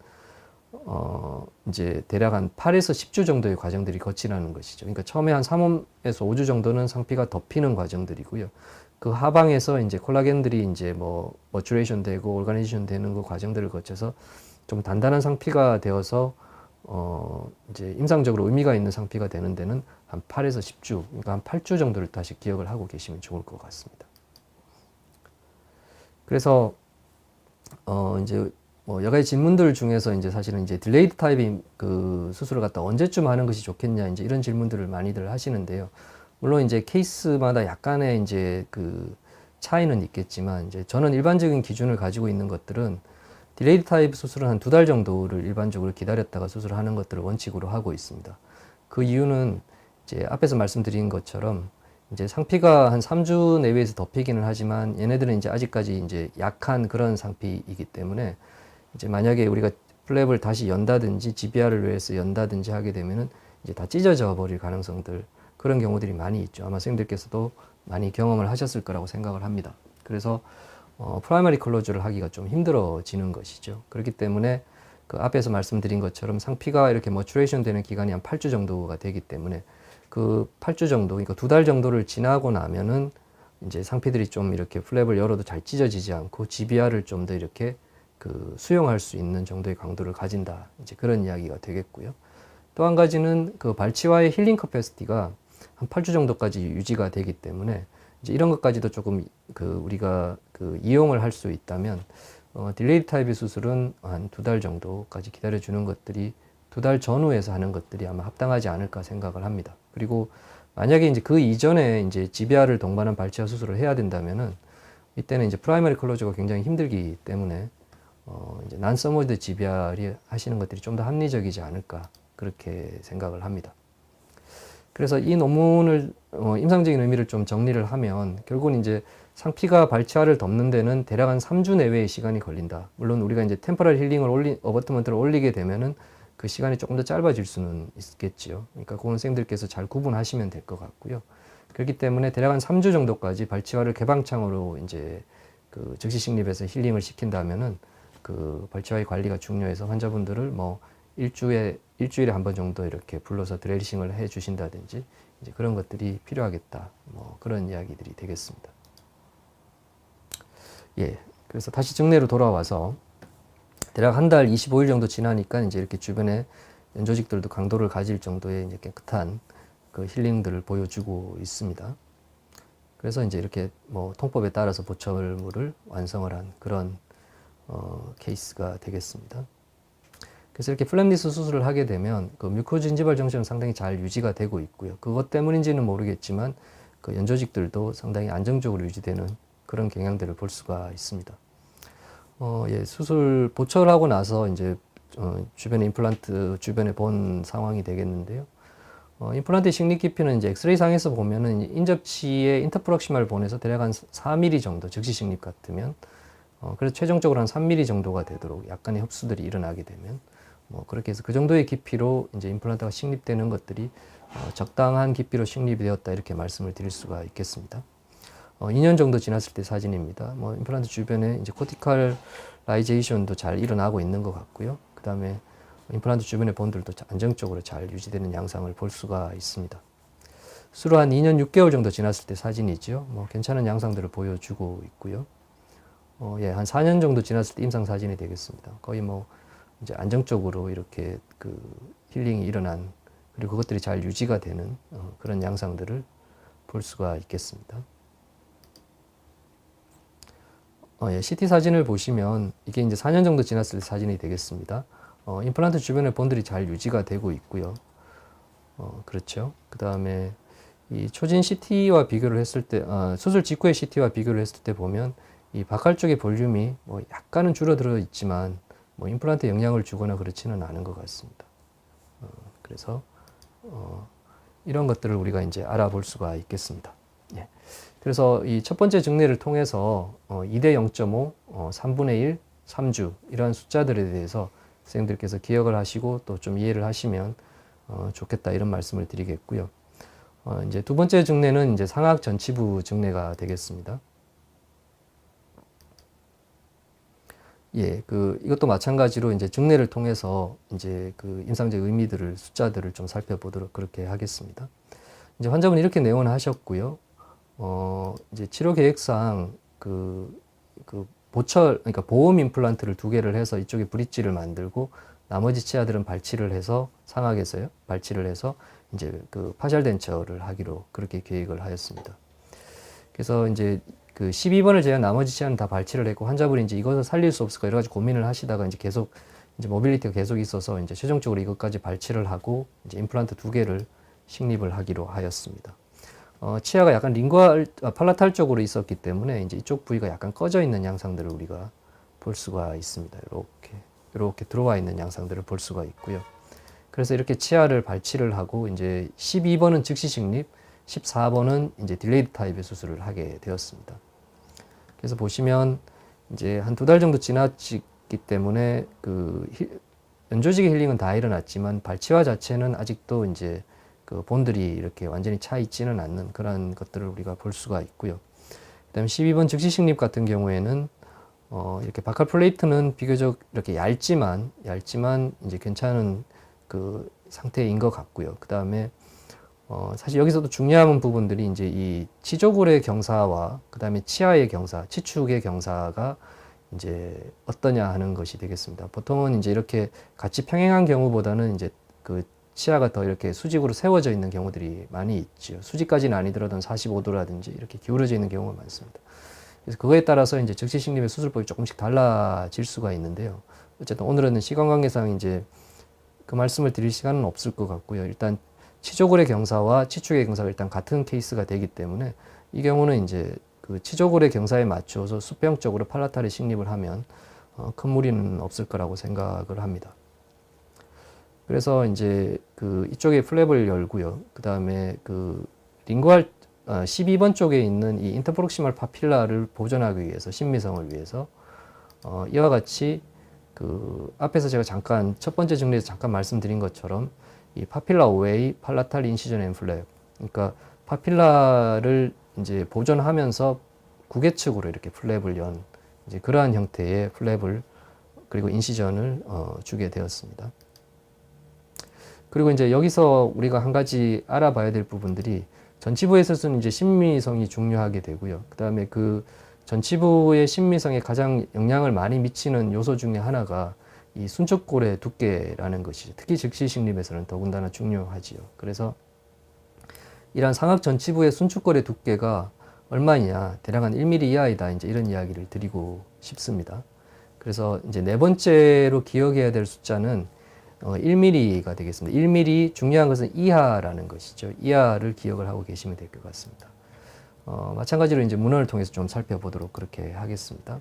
이제 대략 한 8에서 10주 정도의 과정들이 거치라는 것이죠. 그러니까 처음에 한 3에서 5주 정도는 상피가 덮이는 과정들이고요. 그 하방에서 이제 콜라겐들이 이제 뭐 머추레이션 되고 오르가니제이션 되는 그 과정들을 거쳐서 좀 단단한 상피가 되어서 이제 임상적으로 의미가 있는 상피가 되는 데는 한 8에서 10주, 그러니까 한 8주 정도를 다시 기억을 하고 계시면 좋을 것 같습니다. 그래서 이제 뭐 여러 가지 질문들 중에서 이제 사실은 이제 딜레이드 타입인 그 수술을 갖다 언제쯤 하는 것이 좋겠냐, 이제 이런 질문들을 많이들 하시는데요. 물론 이제 케이스마다 약간의 이제 그 차이는 있겠지만, 이제 저는 일반적인 기준을 가지고 있는 것들은 딜레이드 타입 수술은 한 2달 정도를 일반적으로 기다렸다가 수술을 하는 것들을 원칙으로 하고 있습니다. 그 이유는 이제 앞에서 말씀드린 것처럼 이제 상피가 한 3주 내외에서 덮이기는 하지만 얘네들은 이제 아직까지 이제 약한 그런 상피이기 때문에 이제 만약에 우리가 플랩을 다시 연다든지 GBR을 위해서 연다든지 하게 되면은 이제 다 찢어져 버릴 가능성들, 그런 경우들이 많이 있죠. 아마 선생님들께서도 많이 경험을 하셨을 거라고 생각을 합니다. 그래서 프라이머리 클로즈를 하기가 좀 힘들어지는 것이죠. 그렇기 때문에 그 앞에서 말씀드린 것처럼 상피가 이렇게 머추레이션 되는 기간이 한 8주 정도가 되기 때문에 그 8주 정도, 그러니까 2달 정도를 지나고 나면은 이제 상피들이 좀 이렇게 플랩을 열어도 잘 찢어지지 않고 GBR을 좀 더 이렇게 그 수용할 수 있는 정도의 강도를 가진다, 이제 그런 이야기가 되겠고요. 또 한 가지는 그 발치와의 힐링 커패시티가 한 8주 정도까지 유지가 되기 때문에 이제 이런 것까지도 조금 그 우리가 그 이용을 할 수 있다면 딜레이드 타입의 수술은 한 2달 정도까지 기다려주는 것들이 2달 전후에서 하는 것들이 아마 합당하지 않을까 생각을 합니다. 그리고 만약에 이제 그 이전에 이제 GBR을 동반한 발치화 수술을 해야 된다면은 이때는 이제 프라이머리 클로즈가 굉장히 힘들기 때문에 이제 난서머드 GBR이 하시는 것들이 좀 더 합리적이지 않을까, 그렇게 생각을 합니다. 그래서 이 논문을 임상적인 의미를 좀 정리를 하면 결국은 이제 상피가 발치화를 덮는 데는 대략 한 3주 내외의 시간이 걸린다. 물론 우리가 이제 템포럴 힐링을 어버트먼트를 올리게 되면은 그 시간이 조금 더 짧아질 수는 있겠지요. 그러니까 그건 선생님들께서 잘 구분하시면 될 것 같고요. 그렇기 때문에 대략 한 3주 정도까지 발치화를 개방창으로 이제 그 즉시 식립해서 힐링을 시킨다면은 그 발치화의 관리가 중요해서 환자분들을 뭐 일주일에 한 번 정도 이렇게 불러서 드레싱을 해 주신다든지 이제 그런 것들이 필요하겠다, 뭐 그런 이야기들이 되겠습니다. 예, 그래서 다시 정례로 돌아와서 대략 한 달 25일 정도 지나니까 이제 이렇게 주변에 연조직들도 강도를 가질 정도의 이제 깨끗한 그 힐링들을 보여주고 있습니다. 그래서 이제 이렇게 뭐 통법에 따라서 보철물을 완성을 한 그런 케이스가 되겠습니다. 그래서 이렇게 플랩리스 수술을 하게 되면 그 뮤코즈 인지발 정신은 상당히 잘 유지가 되고 있고요. 그것 때문인지는 모르겠지만 그 연조직들도 상당히 안정적으로 유지되는 그런 경향들을 볼 수가 있습니다. 예, 수술 보철하고 나서 이제 주변에 임플란트 주변에 본 상황이 되겠는데요. 임플란트 식립 깊이는 이제 엑스레이 상에서 보면은 인접치에 인터프록시마를 보내서 대략 한 4mm 정도, 즉시 식립 같으면 그래서 최종적으로 한 3mm 정도가 되도록 약간의 흡수들이 일어나게 되면 뭐 그렇게 해서 그 정도의 깊이로 이제 임플란트가 식립되는 것들이 적당한 깊이로 식립이 되었다, 이렇게 말씀을 드릴 수가 있겠습니다. 2년 정도 지났을 때 사진입니다. 뭐 임플란트 주변에 이제 코티칼라이제이션도 잘 일어나고 있는 것 같고요. 그 다음에 임플란트 주변의 본들도 안정적으로 잘 유지되는 양상을 볼 수가 있습니다. 수로 한 2년 6개월 정도 지났을 때 사진이죠. 뭐 괜찮은 양상들을 보여주고 있고요. 예, 한 4년 정도 지났을 때 임상 사진이 되겠습니다. 거의 뭐 이제 안정적으로 이렇게 그 힐링이 일어난 그리고 그것들이 잘 유지가 되는 그런 양상들을 볼 수가 있겠습니다. 예, CT 사진을 보시면 이게 이제 4년 정도 지났을 때 사진이 되겠습니다. 임플란트 주변에 본들이 잘 유지가 되고 있고요. 그렇죠. 그 다음에 이 초진 CT와 비교를 했을 때, 수술 직후의 CT와 비교를 했을 때 보면 이 바칼 쪽의 볼륨이 뭐 약간은 줄어들어 있지만 뭐 임플란트에 영향을 주거나 그렇지는 않은 것 같습니다. 그래서 이런 것들을 우리가 이제 알아볼 수가 있겠습니다. 예. 그래서 이 첫 번째 증례를 통해서 2대 0.5, 3분의 1, 3주 이러한 숫자들에 대해서 선생님들께서 기억을 하시고 또 좀 이해를 하시면 좋겠다 이런 말씀을 드리겠고요. 이제 두 번째 증례는 이제 상악 전치부 증례가 되겠습니다. 예, 이것도 마찬가지로 이제 증례를 통해서 이제 그 임상적 의미들을 숫자들을 좀 살펴보도록 그렇게 하겠습니다. 이제 환자분이 이렇게 내원을 하셨고요. 이제 치료 계획상 그러니까 보험 임플란트를 2개를 해서 이쪽에 브릿지를 만들고 나머지 치아들은 발치를 해서 상악에서요. 발치를 해서 이제 그 파셜 덴처를 하기로 그렇게 계획을 하였습니다. 그래서 이제 그 12번을 제외한 나머지 치아는 다 발치를 했고 환자분이 이제 이것을 살릴 수 없을까 여러 가지 고민을 하시다가 이제 계속 이제 모빌리티가 계속 있어서 이제 최종적으로 이것까지 발치를 하고 이제 임플란트 2개를 식립을 하기로 하였습니다. 치아가 약간 팔라탈 쪽으로 있었기 때문에 이제 이쪽 부위가 약간 꺼져 있는 양상들을 우리가 볼 수가 있습니다. 이렇게 들어와 있는 양상들을 볼 수가 있고요. 그래서 이렇게 치아를 발치를 하고 이제 12번은 즉시 식립, 14번은 이제 딜레이드 타입의 수술을 하게 되었습니다. 그래서 보시면 이제 한 2달 정도 지났기 때문에 연조직의 힐링은 다 일어났지만 발치화 자체는 아직도 이제 그 본들이 이렇게 완전히 차 있지는 않는 그런 것들을 우리가 볼 수가 있고요. 그다음에 12번 즉시 식립 같은 경우에는 이렇게 바칼 플레이트는 비교적 이렇게 얇지만 이제 괜찮은 그 상태인 것 같고요. 그 다음에 사실 여기서도 중요한 부분들이 이제 이 치조골의 경사와 그 다음에 치아의 경사, 치축의 경사가 이제 어떠냐 하는 것이 되겠습니다. 보통은 이제 이렇게 같이 평행한 경우보다는 이제 그 치아가 더 이렇게 수직으로 세워져 있는 경우들이 많이 있죠. 수직까지는 아니더라도 45도라든지 이렇게 기울어져 있는 경우가 많습니다. 그래서 그거에 따라서 이제 즉시 식립의 수술법이 조금씩 달라질 수가 있는데요. 어쨌든 오늘은 시간 관계상 이제 그 말씀을 드릴 시간은 없을 것 같고요. 일단 치조골의 경사와 치축의 경사가 일단 같은 케이스가 되기 때문에 이 경우는 이제 그 치조골의 경사에 맞춰서 수평적으로 팔라탈에 식립을 하면 큰 무리는 없을 거라고 생각을 합니다. 그래서 이제 이쪽에 플랩을 열고요. 그 다음에 링구알 12번 쪽에 있는 이 인터프록시멀 파필라를 보존하기 위해서 신미성을 위해서 이와 같이 앞에서 제가 잠깐 첫 번째 증례에서 잠깐 말씀드린 것처럼 이 파필라 오웨이 팔라탈 인시전 앤 플랩, 그러니까 파필라를 이제 보존하면서 구개측으로 이렇게 플랩을 연 이제 그러한 형태의 플랩을 그리고 인시전을 주게 되었습니다. 그리고 이제 여기서 우리가 한 가지 알아봐야 될 부분들이 전치부에 있어서는 이제 신미성이 중요하게 되고요. 그 다음에 전치부의 신미성에 가장 영향을 많이 미치는 요소 중에 하나가 이 순척골의 두께라는 것이죠. 특히 즉시 식립에서는 더군다나 중요하지요. 그래서 이러한 상악 전치부의 순축골의 두께가 얼마냐, 대략 한 1mm 이하이다. 이제 이런 이야기를 드리고 싶습니다. 그래서 이제 네 번째로 기억해야 될 숫자는 1mm가 되겠습니다. 1mm 중요한 것은 이하라는 것이죠. 이하를 기억을 하고 계시면 될 것 같습니다. 마찬가지로 이제 문헌을 통해서 좀 살펴보도록 그렇게 하겠습니다.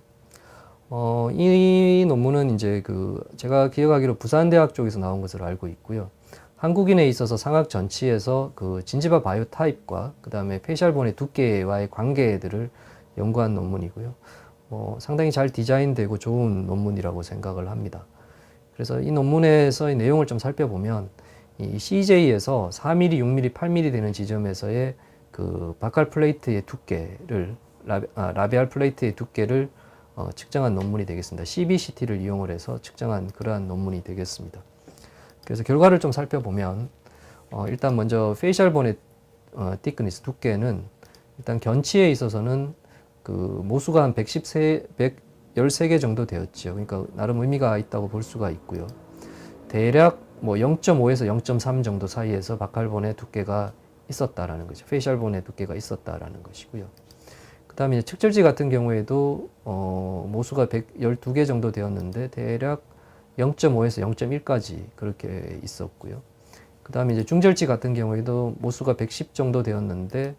이 논문은 이제 제가 기억하기로 부산대학 쪽에서 나온 것으로 알고 있고요. 한국인에 있어서 상악 전치에서 진지바 바이오 타입과 그 다음에 페이셜본의 두께와의 관계들을 연구한 논문이고요. 상당히 잘 디자인되고 좋은 논문이라고 생각을 합니다. 그래서 이 논문에서의 내용을 좀 살펴보면 이 CJ에서 4mm, 6mm, 8mm 되는 지점에서의 바칼 플레이트의 두께를 라비알 플레이트의 두께를 측정한 논문이 되겠습니다. CBCT를 이용을 해서 측정한 그러한 논문이 되겠습니다. 그래서 결과를 좀 살펴보면 일단 먼저 페이셜본의 thickness 두께는 일단 견치에 있어서는 모수가 한 113개 정도 되었죠. 그러니까 나름 의미가 있다고 볼 수가 있고요. 대략 뭐 0.5에서 0.3 정도 사이에서 바칼본의 두께가 있었다라는 거죠. 페이셜본의 두께가 있었다라는 것이고요. 그 다음에 측절지 같은 경우에도 모수가 112개 정도 되었는데 대략 0.5에서 0.1까지 그렇게 있었고요. 그 다음에 이제 중절지 같은 경우에도 모수가 110 정도 되었는데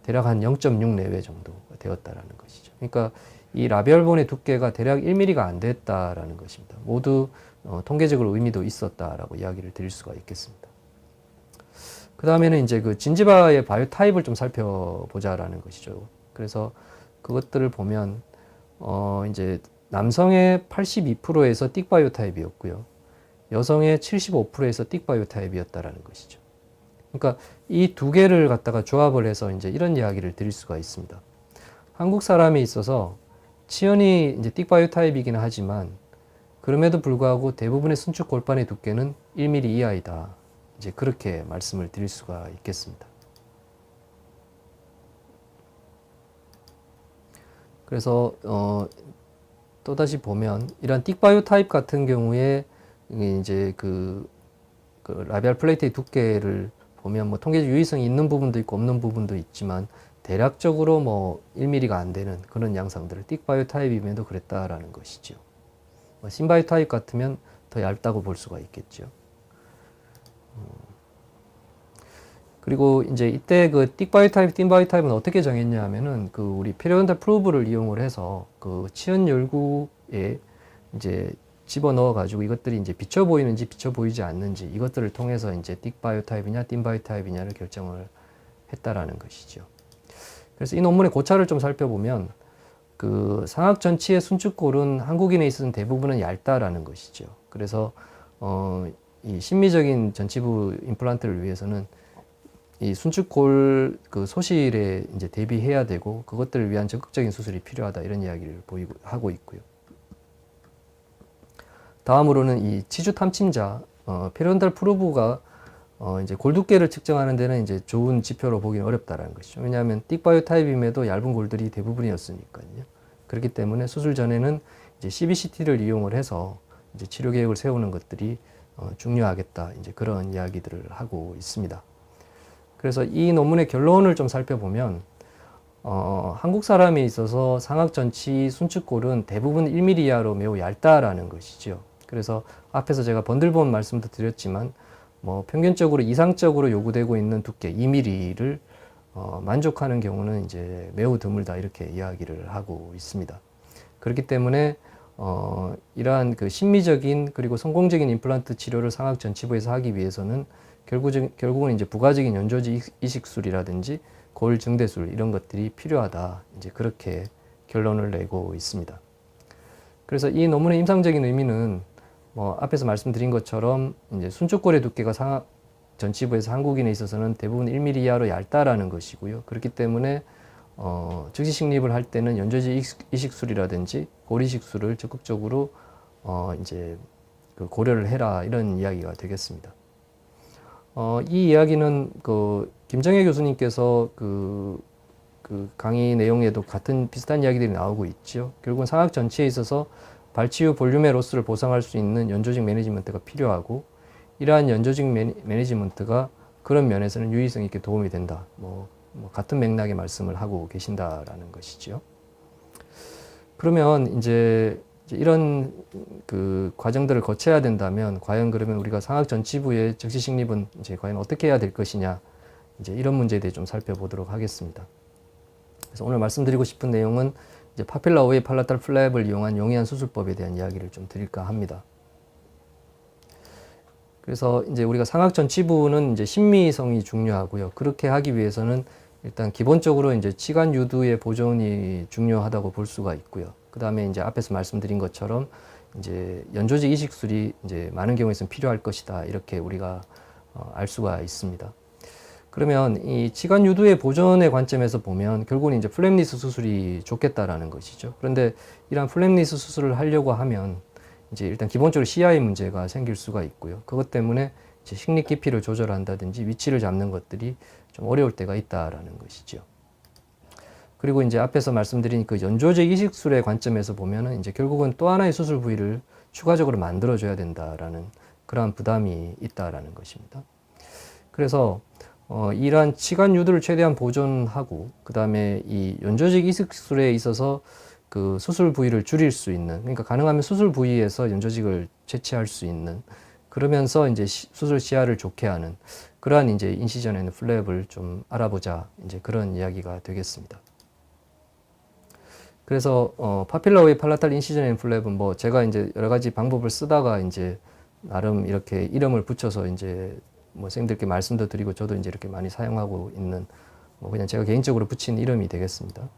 대략 한 0.6 내외 정도가 되었다라는 것이죠. 그러니까 이 라비얼본의 두께가 대략 1mm가 안 됐다라는 것입니다. 모두 통계적으로 의미도 있었다라고 이야기를 드릴 수가 있겠습니다. 그 다음에는 이제 그 진지바의 바이오 타입을 좀 살펴보자라는 것이죠. 그래서 그것들을 보면 이제 남성의 82%에서 띡 바이오 타입이었고요. 여성의 75%에서 띡 바이오 타입이었다라는 것이죠. 그러니까 이 두 개를 갖다가 조합을 해서 이제 이런 이야기를 드릴 수가 있습니다. 한국 사람에 있어서 치연이 이제 띡 바이오 타입이긴 하지만 그럼에도 불구하고 대부분의 순축 골반의 두께는 1mm 이하이다. 이제 그렇게 말씀을 드릴 수가 있겠습니다. 그래서 또다시 보면 이런 띡 바이오 타입 같은 경우에 이제 그 라비알 플레이트의 두께를 보면 뭐 통계적 유의성이 있는 부분도 있고 없는 부분도 있지만 대략적으로 뭐 1mm가 안 되는 그런 양상들을 띡 바이오 타입임에도 그랬다라는 것이죠. 신 바이오 타입 같으면 더 얇다고 볼 수가 있겠죠. 그리고 이제 이때 그 띡 바이오 타입, 틴 바이오 타입은 어떻게 정했냐 하면은 그 우리 페리온탈 프로브를 이용을 해서 그 치연 열구에 이제 집어 넣어 가지고 이것들이 이제 비쳐 보이는지 비쳐 보이지 않는지 이것들을 통해서 이제 띡 바이오 타입이냐 틴 바이오 타입이냐를 결정을 했다라는 것이죠. 그래서 이 논문의 고차를 좀 살펴보면 그 상악 전치의 순축골은 한국인에 있어서는 대부분은 얇다라는 것이죠. 그래서 이 심미적인 전치부 임플란트를 위해서는 이 순축골 그 소실에 이제 대비해야 되고 그것들을 위한 적극적인 수술이 필요하다 이런 이야기를 하고 있고요. 다음으로는 이 치주 탐침자 페리온탈 프로브가 이제 골 두께를 측정하는 데는 이제 좋은 지표로 보기는 어렵다라는 것이죠. 왜냐하면 띡 바이오 타입임에도 얇은 골들이 대부분이었으니까요. 그렇기 때문에 수술 전에는 이제 CBCT를 이용을 해서 이제 치료 계획을 세우는 것들이 중요하겠다. 이제 그런 이야기들을 하고 있습니다. 그래서 이 논문의 결론을 좀 살펴보면 한국 사람에 있어서 상악 전치 순축골은 대부분 1mm 이하로 매우 얇다라는 것이죠. 그래서 앞에서 제가 번들본 말씀도 드렸지만 뭐 평균적으로 이상적으로 요구되고 있는 두께 2mm를 만족하는 경우는 이제 매우 드물다 이렇게 이야기를 하고 있습니다. 그렇기 때문에 이러한 그 심미적인 그리고 성공적인 임플란트 치료를 상악 전치부에서 하기 위해서는 결국은 이제 부가적인 연조지 이식술이라든지 골 증대술 이런 것들이 필요하다. 이제 그렇게 결론을 내고 있습니다. 그래서 이 논문의 임상적인 의미는 뭐 앞에서 말씀드린 것처럼 이제 순축골의 두께가 상악 전치부에서 한국인에 있어서는 대부분 1mm 이하로 얇다라는 것이고요. 그렇기 때문에 즉시 식립을 할 때는 연조지 이식술이라든지 골 이식술을 적극적으로 이제 그 고려를 해라 이런 이야기가 되겠습니다. 이 이야기는 그 김정혜 교수님께서 그 강의 내용에도 비슷한 이야기들이 나오고 있죠. 결국은 상악 전치에 있어서 발치 후 볼륨의 로스를 보상할 수 있는 연조직 매니지먼트가 필요하고 이러한 연조직 매니지먼트가 그런 면에서는 유의성 있게 도움이 된다. 뭐 같은 맥락의 말씀을 하고 계신다라는 것이죠. 그러면 이제 이런 그 과정들을 거쳐야 된다면 과연 그러면 우리가 상악 전치부의 즉시 식립은 이제 과연 어떻게 해야 될 것이냐 이제 이런 문제에 대해 좀 살펴보도록 하겠습니다. 그래서 오늘 말씀드리고 싶은 내용은 이제 파필라 오웨이 팔라탈 플랩을 이용한 용이한 수술법에 대한 이야기를 좀 드릴까 합니다. 그래서 이제 우리가 상악 전치부는 이제 심미성이 중요하고요. 그렇게 하기 위해서는 일단 기본적으로 이제 치관 유두의 보존이 중요하다고 볼 수가 있고요. 그 다음에 이제 앞에서 말씀드린 것처럼 이제 연조직 이식술이 이제 많은 경우에는 필요할 것이다. 이렇게 우리가 알 수가 있습니다. 그러면 이 치관 유두의 보존의 관점에서 보면 결국은 이제 플랩리스 수술이 좋겠다라는 것이죠. 그런데 이러한 플랩리스 수술을 하려고 하면 이제 일단 기본적으로 시야의 문제가 생길 수가 있고요. 그것 때문에 이제 식립 깊이를 조절한다든지 위치를 잡는 것들이 좀 어려울 때가 있다라는 것이죠. 그리고 이제 앞에서 말씀드린 그 연조직 이식술의 관점에서 보면은 이제 결국은 또 하나의 수술 부위를 추가적으로 만들어줘야 된다라는 그러한 부담이 있다라는 것입니다. 그래서 이러한 치관 유두를 최대한 보존하고 그 다음에 이 연조직 이식술에 있어서 그 수술 부위를 줄일 수 있는, 그러니까 가능하면 수술 부위에서 연조직을 채취할 수 있는, 그러면서 이제 수술 시야를 좋게 하는 그러한 이제 인시전에는 플랩을 좀 알아보자, 이제 그런 이야기가 되겠습니다. 그래서 파필러웨이 팔라탈 인시전 플랩은 뭐 제가 이제 여러 가지 방법을 쓰다가 이제 나름 이렇게 이름을 붙여서 이제 뭐 선생님들께 말씀도 드리고 저도 이제 이렇게 많이 사용하고 있는 뭐 그냥 제가 개인적으로 붙인 이름이 되겠습니다.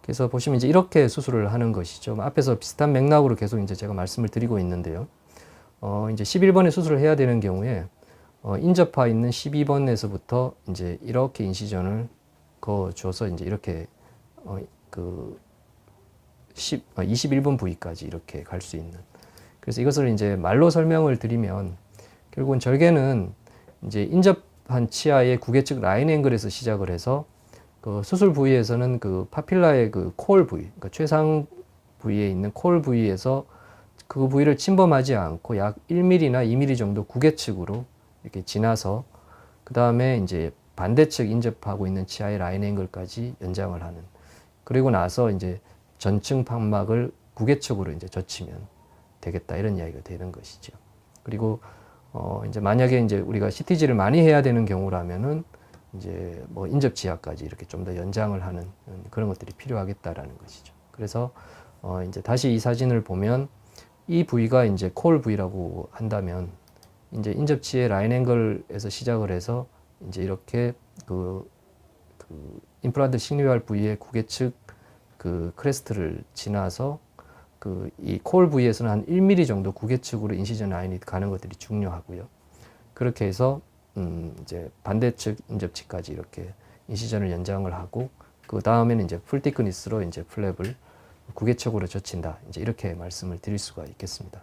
그래서 보시면 이제 이렇게 수술을 하는 것이죠. 앞에서 비슷한 맥락으로 계속 이제 제가 말씀을 드리고 있는데요. 이제 11번에 수술을 해야 되는 경우에 인접하 있는 12번에서부터 이제 이렇게 인시전을 그어줘서 이제 이렇게 그 21번 부위까지 이렇게 갈 수 있는. 그래서 이것을 이제 말로 설명을 드리면 결국은 절개는 이제 인접한 치아의 구개측 라인 앵글에서 시작을 해서 그 수술 부위에서는 그 파필라의 그 콜 부위, 그러니까 최상 부위에 있는 콜 부위에서 그 부위를 침범하지 않고 약 1mm나 2mm 정도 구개측으로 이렇게 지나서 그 다음에 이제 반대측 인접하고 있는 치아의 라인 앵글까지 연장을 하는. 그리고 나서 이제 전층 판막을 구개측으로 이제 젖히면 되겠다, 이런 이야기가 되는 것이죠. 그리고 이제 만약에 이제 우리가 CTG를 많이 해야 되는 경우라면은 이제 뭐 인접 지하까지 이렇게 좀 더 연장을 하는 그런 것들이 필요하겠다라는 것이죠. 그래서 이제 다시 이 사진을 보면 이 부위가 이제 콜 부위라고 한다면 이제 인접치의 라인 앵글에서 시작을 해서 이제 이렇게 그 임플란트 식립할 부위의 구개측 그 크레스트를 지나서 그 이 콜 부위에서는 한 1mm 정도 구개측으로 인시전 라인이 가는 것들이 중요하고요. 그렇게 해서 이제 반대측 인접치까지 이렇게 인시전을 연장을 하고 그 다음에는 이제 풀 티크니스로 이제 플랩을 구개측으로 젖힌다. 이제 이렇게 말씀을 드릴 수가 있겠습니다.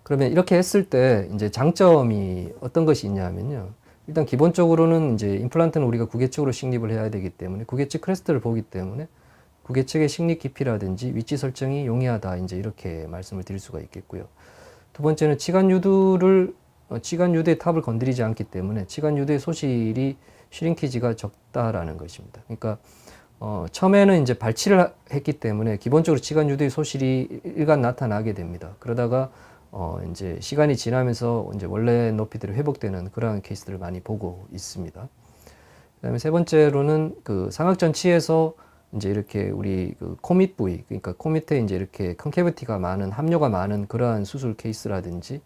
그러면 이렇게 했을 때 이제 장점이 어떤 것이 있냐면요. 일단 기본적으로는 이제 임플란트는 우리가 구개측으로 식립을 해야 되기 때문에 구개측 크레스트를 보기 때문에 구개측의 식립 깊이라든지 위치 설정이 용이하다. 이제 이렇게 말씀을 드릴 수가 있겠고요. 두 번째는 치관 유두의 탑을 건드리지 않기 때문에 치관 유두의 소실이 슈링키지가 적다라는 것입니다. 그러니까 처음에는 이제 발치를 했기 때문에 기본적으로 치관 유두의 소실이 일간 나타나게 됩니다. 그러다가 이제 시간이 지나면서 이제 원래 높이대로 회복되는 그러한 케이스들을 많이 보고 있습니다. 그다음에 세 번째로는 그 상악전치에서 이제 이렇게 우리 그 코 밑 부위, 그러니까 코 밑에 이제 이렇게 컨케비티가 많은, 함뇨가 많은 그러한 수술 케이스라든지,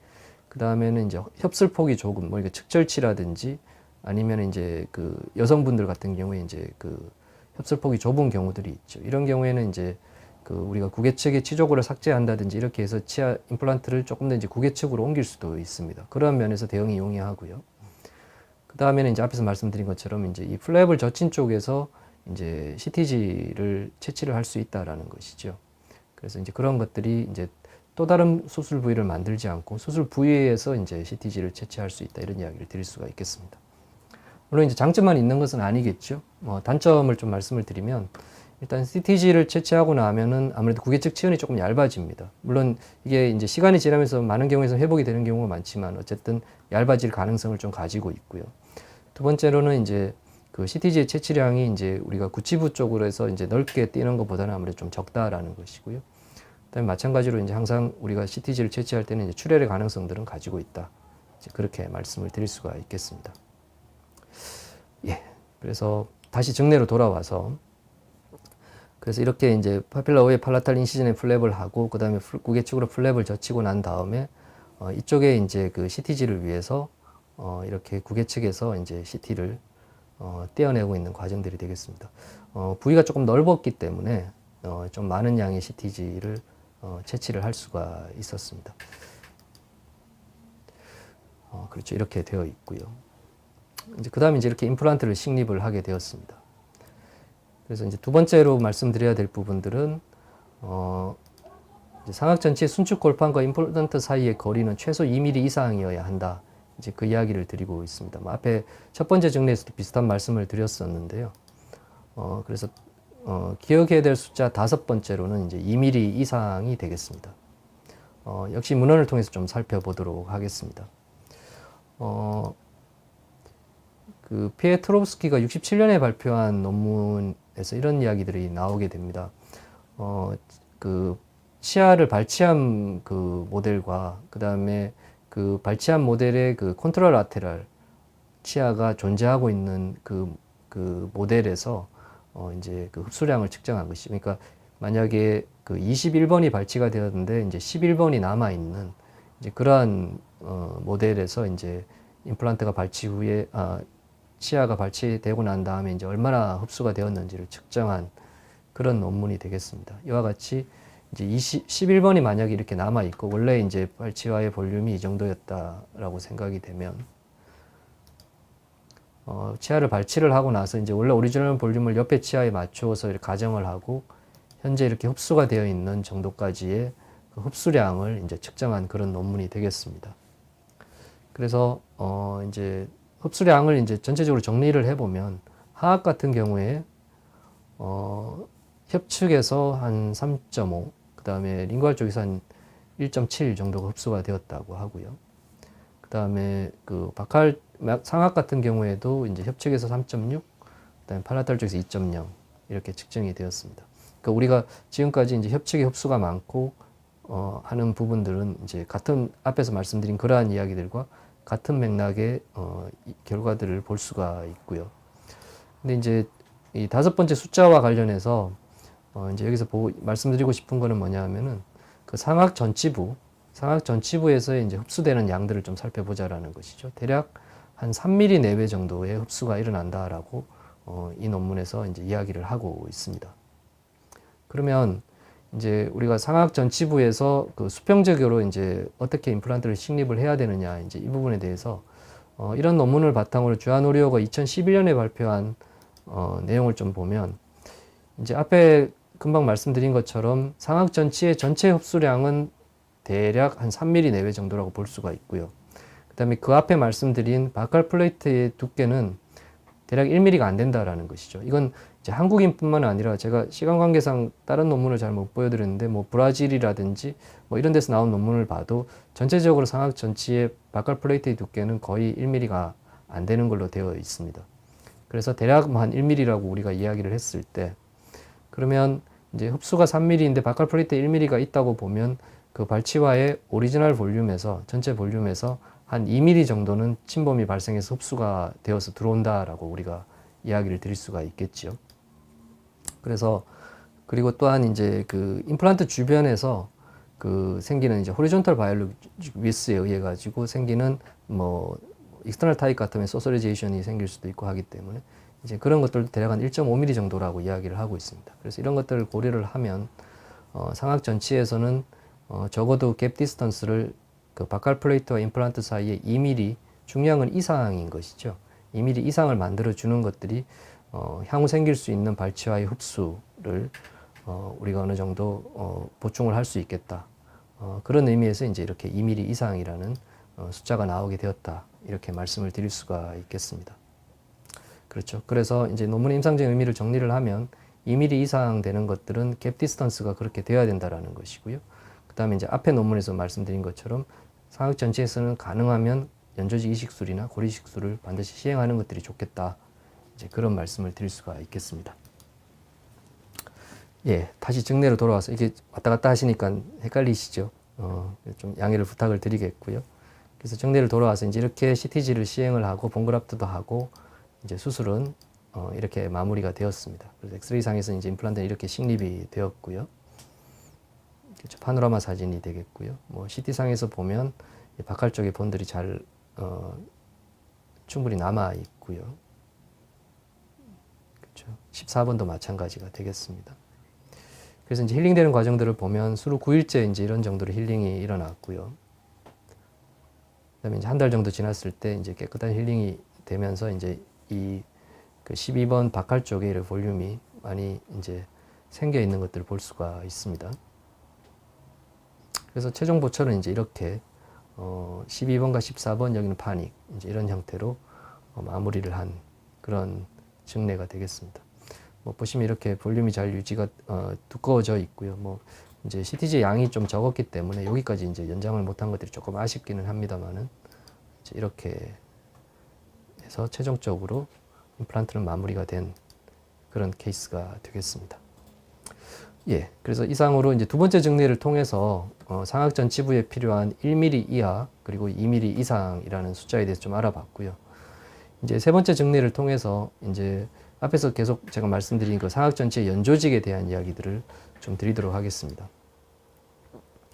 그 다음에는 이제 협술폭이 조금, 뭐 이게 측절치라든지, 아니면 이제 그 여성분들 같은 경우에 이제 그 협술폭이 좁은 경우들이 있죠. 이런 경우에는 이제 그 우리가 구개측의 치조골을 삭제한다든지 이렇게 해서 치아 임플란트를 조금 더 이제 구개측으로 옮길 수도 있습니다. 그런 면에서 대응이 용이하고요. 그 다음에는 이제 앞에서 말씀드린 것처럼 이제 이 플랩을 젖힌 쪽에서 이제 CTG를 채취를 할 수 있다라는 것이죠. 그래서 이제 그런 것들이 이제 또 다른 수술 부위를 만들지 않고 수술 부위에서 이제 CTG를 채취할 수 있다, 이런 이야기를 드릴 수가 있겠습니다. 물론 이제 장점만 있는 것은 아니겠죠. 단점을 좀 말씀을 드리면 일단 CTG를 채취하고 나면은 아무래도 구개측 치연이 조금 얇아집니다. 물론 이게 이제 시간이 지나면서 많은 경우에서 회복이 되는 경우가 많지만 어쨌든 얇아질 가능성을 좀 가지고 있고요. 두 번째로는 이제 그 CTG의 채취량이 이제 우리가 구치부 쪽으로 해서 이제 넓게 뛰는 것보다는 아무래도 좀 적다라는 것이고요. 그다음에 마찬가지로 이제 항상 우리가 CTG를 채취할 때는 이제 출혈의 가능성들은 가지고 있다. 이제 그렇게 말씀을 드릴 수가 있겠습니다. 예. 그래서 다시 정례로 돌아와서 그래서 이렇게 이제 파필러웨이 팔라탈 인시전에 플랩을 하고 그다음에 구개측으로 플랩을 젖히고 난 다음에 이쪽에 이제 그 CTG를 위해서 이렇게 구개측에서 이제 CT를 떼어내고 있는 과정들이 되겠습니다. 부위가 조금 넓었기 때문에 좀 많은 양의 CTG를 채취를 할 수가 있었습니다. 그렇죠. 이렇게 되어 있고요. 이제 그다음에 이제 이렇게 임플란트를 식립을 하게 되었습니다. 그래서 이제 두 번째로 말씀드려야 될 부분들은 이제 상악전치의 순축 골판과 임플란트 사이의 거리는 최소 2mm 이상이어야 한다. 이제 그 이야기를 드리고 있습니다. 앞에 첫 번째 정리에서도 비슷한 말씀을 드렸었는데요. 그래서 기억해야 될 숫자 5번째로는 이제 2mm 이상이 되겠습니다. 역시 문헌을 통해서 좀 살펴보도록 하겠습니다. 그 피에트로브스키가 67년에 발표한 논문에서 이런 이야기들이 나오게 됩니다. 그 치아를 발치한 그 모델과 그 다음에 그 발치한 모델의 그 컨트롤 라테랄 치아가 존재하고 있는 그 모델에서 이제 그 흡수량을 측정한 것이. 그러니까 만약에 그 21번이 발치가 되었는데 이제 11번이 남아 있는 이제 그러한 모델에서 이제 임플란트가 발치 후에 치아가 발치되고 난 다음에 이제 얼마나 흡수가 되었는지를 측정한 그런 논문이 되겠습니다. 이와 같이 이제 11번이 만약에 이렇게 남아 있고 원래 이제 발치와의 볼륨이 이 정도였다라고 생각이 되면 치아를 발치를 하고 나서 이제 원래 오리지널 볼륨을 옆에 치아에 맞추어서 이렇게 가정을 하고 현재 이렇게 흡수가 되어 있는 정도까지의 그 흡수량을 이제 측정한 그런 논문이 되겠습니다. 그래서 이제 흡수량을 이제 전체적으로 정리를 해보면 하악 같은 경우에 협측에서 한 3.5, 그 다음에 링구알 쪽에서 한 1.7 정도가 흡수가 되었다고 하고요. 그 다음에 그 바칼 상악 같은 경우에도 이제 협측에서 3.6, 그 다음에 팔라탈 쪽에서 2.0 이렇게 측정이 되었습니다. 그러니까 우리가 지금까지 이제 협측의 흡수가 많고 하는 부분들은 이제 같은 앞에서 말씀드린 그러한 이야기들과 같은 맥락의 결과들을 볼 수가 있고요. 근데 이제 이 5번째 숫자와 관련해서 이제 여기서 말씀드리고 싶은 거는 뭐냐 하면은 그 상악 전치부에서의 이제 흡수되는 양들을 좀 살펴보자라는 것이죠. 대략 한 3mm 내외 정도의 흡수가 일어난다라고 이 논문에서 이제 이야기를 하고 있습니다. 그러면 이제 우리가 상악 전치부에서 그 수평적으로 이제 어떻게 임플란트를 식립을 해야 되느냐 이제 이 부분에 대해서 이런 논문을 바탕으로 주아노리오가 2011년에 발표한 내용을 좀 보면 이제 앞에 금방 말씀드린 것처럼 상악 전치의 전체 흡수량은 대략 한 3mm 내외 정도라고 볼 수가 있고요. 그 다음에 그 앞에 말씀드린 바칼 플레이트의 두께는 대략 1mm가 안 된다라는 것이죠. 이건 이제 한국인뿐만 아니라 제가 시간 관계상 다른 논문을 잘 못 보여드렸는데 뭐 브라질이라든지 뭐 이런 데서 나온 논문을 봐도 전체적으로 상악 전치의 바칼 플레이트의 두께는 거의 1mm가 안 되는 걸로 되어 있습니다. 그래서 대략 뭐 한 1mm라고 우리가 이야기를 했을 때 그러면 이제 흡수가 3mm인데 바칼 플레이트에 1mm가 있다고 보면 그 발치와의 오리지널 볼륨에서 전체 볼륨에서 한 2mm 정도는 침범이 발생해서 흡수가 되어서 들어온다라고 우리가 이야기를 드릴 수가 있겠지요. 그래서 그리고 또한 이제 그 임플란트 주변에서 그 생기는 이제 호리존탈 바이올릭 위스에 의해 가지고 생기는 뭐 익스터널 타입 같으면 소셜리제이션이 생길 수도 있고 하기 때문에 이제 그런 것들도 대략 한 1.5mm 정도라고 이야기를 하고 있습니다. 그래서 이런 것들을 고려를 하면 상악 전치에서는 적어도 갭 디스턴스를 그 바칼 플레이트와 임플란트 사이에 2mm 중량은 이상인 것이죠. 2mm 이상을 만들어 주는 것들이 향후 생길 수 있는 발치와의 흡수를 우리가 어느 정도 보충을 할 수 있겠다. 그런 의미에서 이제 이렇게 2mm 이상이라는 숫자가 나오게 되었다. 이렇게 말씀을 드릴 수가 있겠습니다. 그렇죠. 그래서 이제 논문의 임상적인 의미를 정리를 하면 2mm 이상 되는 것들은 갭 디스턴스가 그렇게 되어야 된다라는 것이고요. 그 다음에 이제 앞에 논문에서 말씀드린 것처럼 상악 전치에서는 가능하면 연조직 이식술이나 고리식술을 반드시 시행하는 것들이 좋겠다. 이제 그런 말씀을 드릴 수가 있겠습니다. 예, 다시 정례로 돌아와서 이게 왔다 갔다 하시니까 헷갈리시죠? 좀 양해를 부탁을 드리겠고요. 그래서 정례를 돌아와서 이제 이렇게 CTG를 시행을 하고 본그라프트도 하고 이제 수술은 이렇게 마무리가 되었습니다. 그래서 엑스레이 상에서 이제 임플란트는 이렇게 식립이 되었고요. 그렇죠. 파노라마 사진이 되겠고요. 뭐 CT 상에서 보면 바칼 쪽에 본들이 잘 충분히 남아 있고요. 그렇죠. 14번도 마찬가지가 되겠습니다. 그래서 이제 힐링되는 과정들을 보면 수루 9일째 이제 이런 정도로 힐링이 일어났고요. 그다음에 이제 한 달 정도 지났을 때 이제 깨끗한 힐링이 되면서 이제 이 그 12번 바칼 쪽에 이렇게 볼륨이 많이 이제 생겨 있는 것들을 볼 수가 있습니다. 그래서 최종 보철은 이제 이렇게 12번과 14번 여기는 파닉 이제 이런 형태로 마무리를 한 그런 증례가 되겠습니다. 뭐 보시면 이렇게 볼륨이 잘 유지가 두꺼워져 있고요. 뭐 이제 CTG 양이 좀 적었기 때문에 여기까지 이제 연장을 못한 것들이 조금 아쉽기는 합니다만은 이제 이렇게 해서 최종적으로 임플란트는 마무리가 된 그런 케이스가 되겠습니다. 예, 그래서 이상으로 이제 두 번째 증례를 통해서 상악 전치부에 필요한 1mm 이하 그리고 2mm 이상이라는 숫자에 대해서 좀 알아봤고요. 이제 세 번째 증례를 통해서 이제 앞에서 계속 제가 말씀드린 그 상악 전치의 연조직에 대한 이야기들을 좀 드리도록 하겠습니다.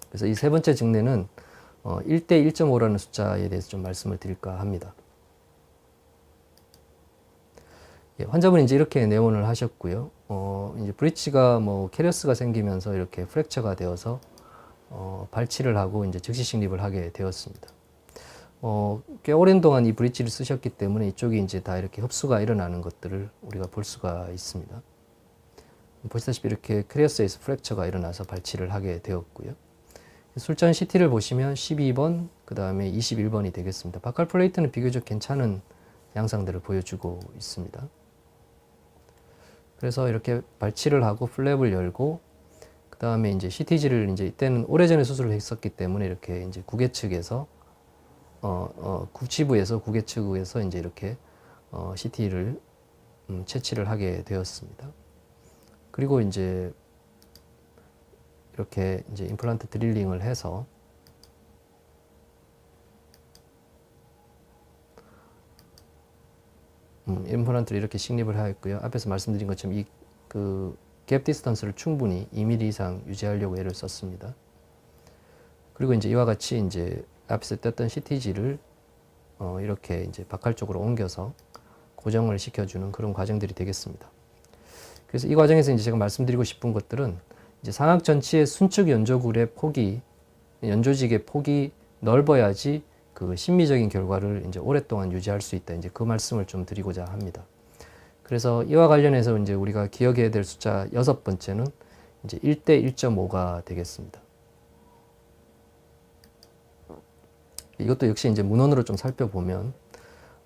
그래서 이 세 번째 증례는 1대 1.5라는 숫자에 대해서 좀 말씀을 드릴까 합니다. 예, 환자분이 이제 이렇게 내원을 하셨고요. 이제 브릿지가 뭐 캐리어스가 생기면서 이렇게 프랙처가 되어서 발치를 하고 이제 즉시 식립을 하게 되었습니다. 꽤 오랜 동안 이 브릿지를 쓰셨기 때문에 이쪽이 이제 다 이렇게 흡수가 일어나는 것들을 우리가 볼 수가 있습니다. 보시다시피 이렇게 캐리어스에서 프랙처가 일어나서 발치를 하게 되었고요. 술전 CT를 보시면 12번, 그 다음에 21번이 되겠습니다. 바칼 플레이트는 비교적 괜찮은 양상들을 보여주고 있습니다. 그래서 이렇게 발치를 하고 플랩을 열고, 그 다음에 이제 CTG를 이제 이때는 오래전에 수술을 했었기 때문에 이렇게 이제 구개측에서, 구치부에서 구개측에서 이제 이렇게, CT를 채취를 하게 되었습니다. 그리고 이제 이렇게 이제 임플란트 드릴링을 해서 임플란트를 이렇게 식립을 하였고요. 앞에서 말씀드린 것처럼 이 그 갭 디스턴스를 충분히 2mm 이상 유지하려고 애를 썼습니다. 그리고 이제 이와 같이 이제 앞에서 떴던 CTG를 이렇게 이제 바칼 쪽으로 옮겨서 고정을 시켜주는 그런 과정들이 되겠습니다. 그래서 이 과정에서 이제 제가 말씀드리고 싶은 것들은 이제 상악 전치의 순측 연조굴의 폭이, 연조직의 폭이 넓어야지 그 심미적인 결과를 이제 오랫동안 유지할 수 있다. 이제 그 말씀을 좀 드리고자 합니다. 그래서 이와 관련해서 이제 우리가 기억해야 될 숫자 6번째는 이제 1대 1.5가 되겠습니다. 이것도 역시 이제 문헌으로 좀 살펴보면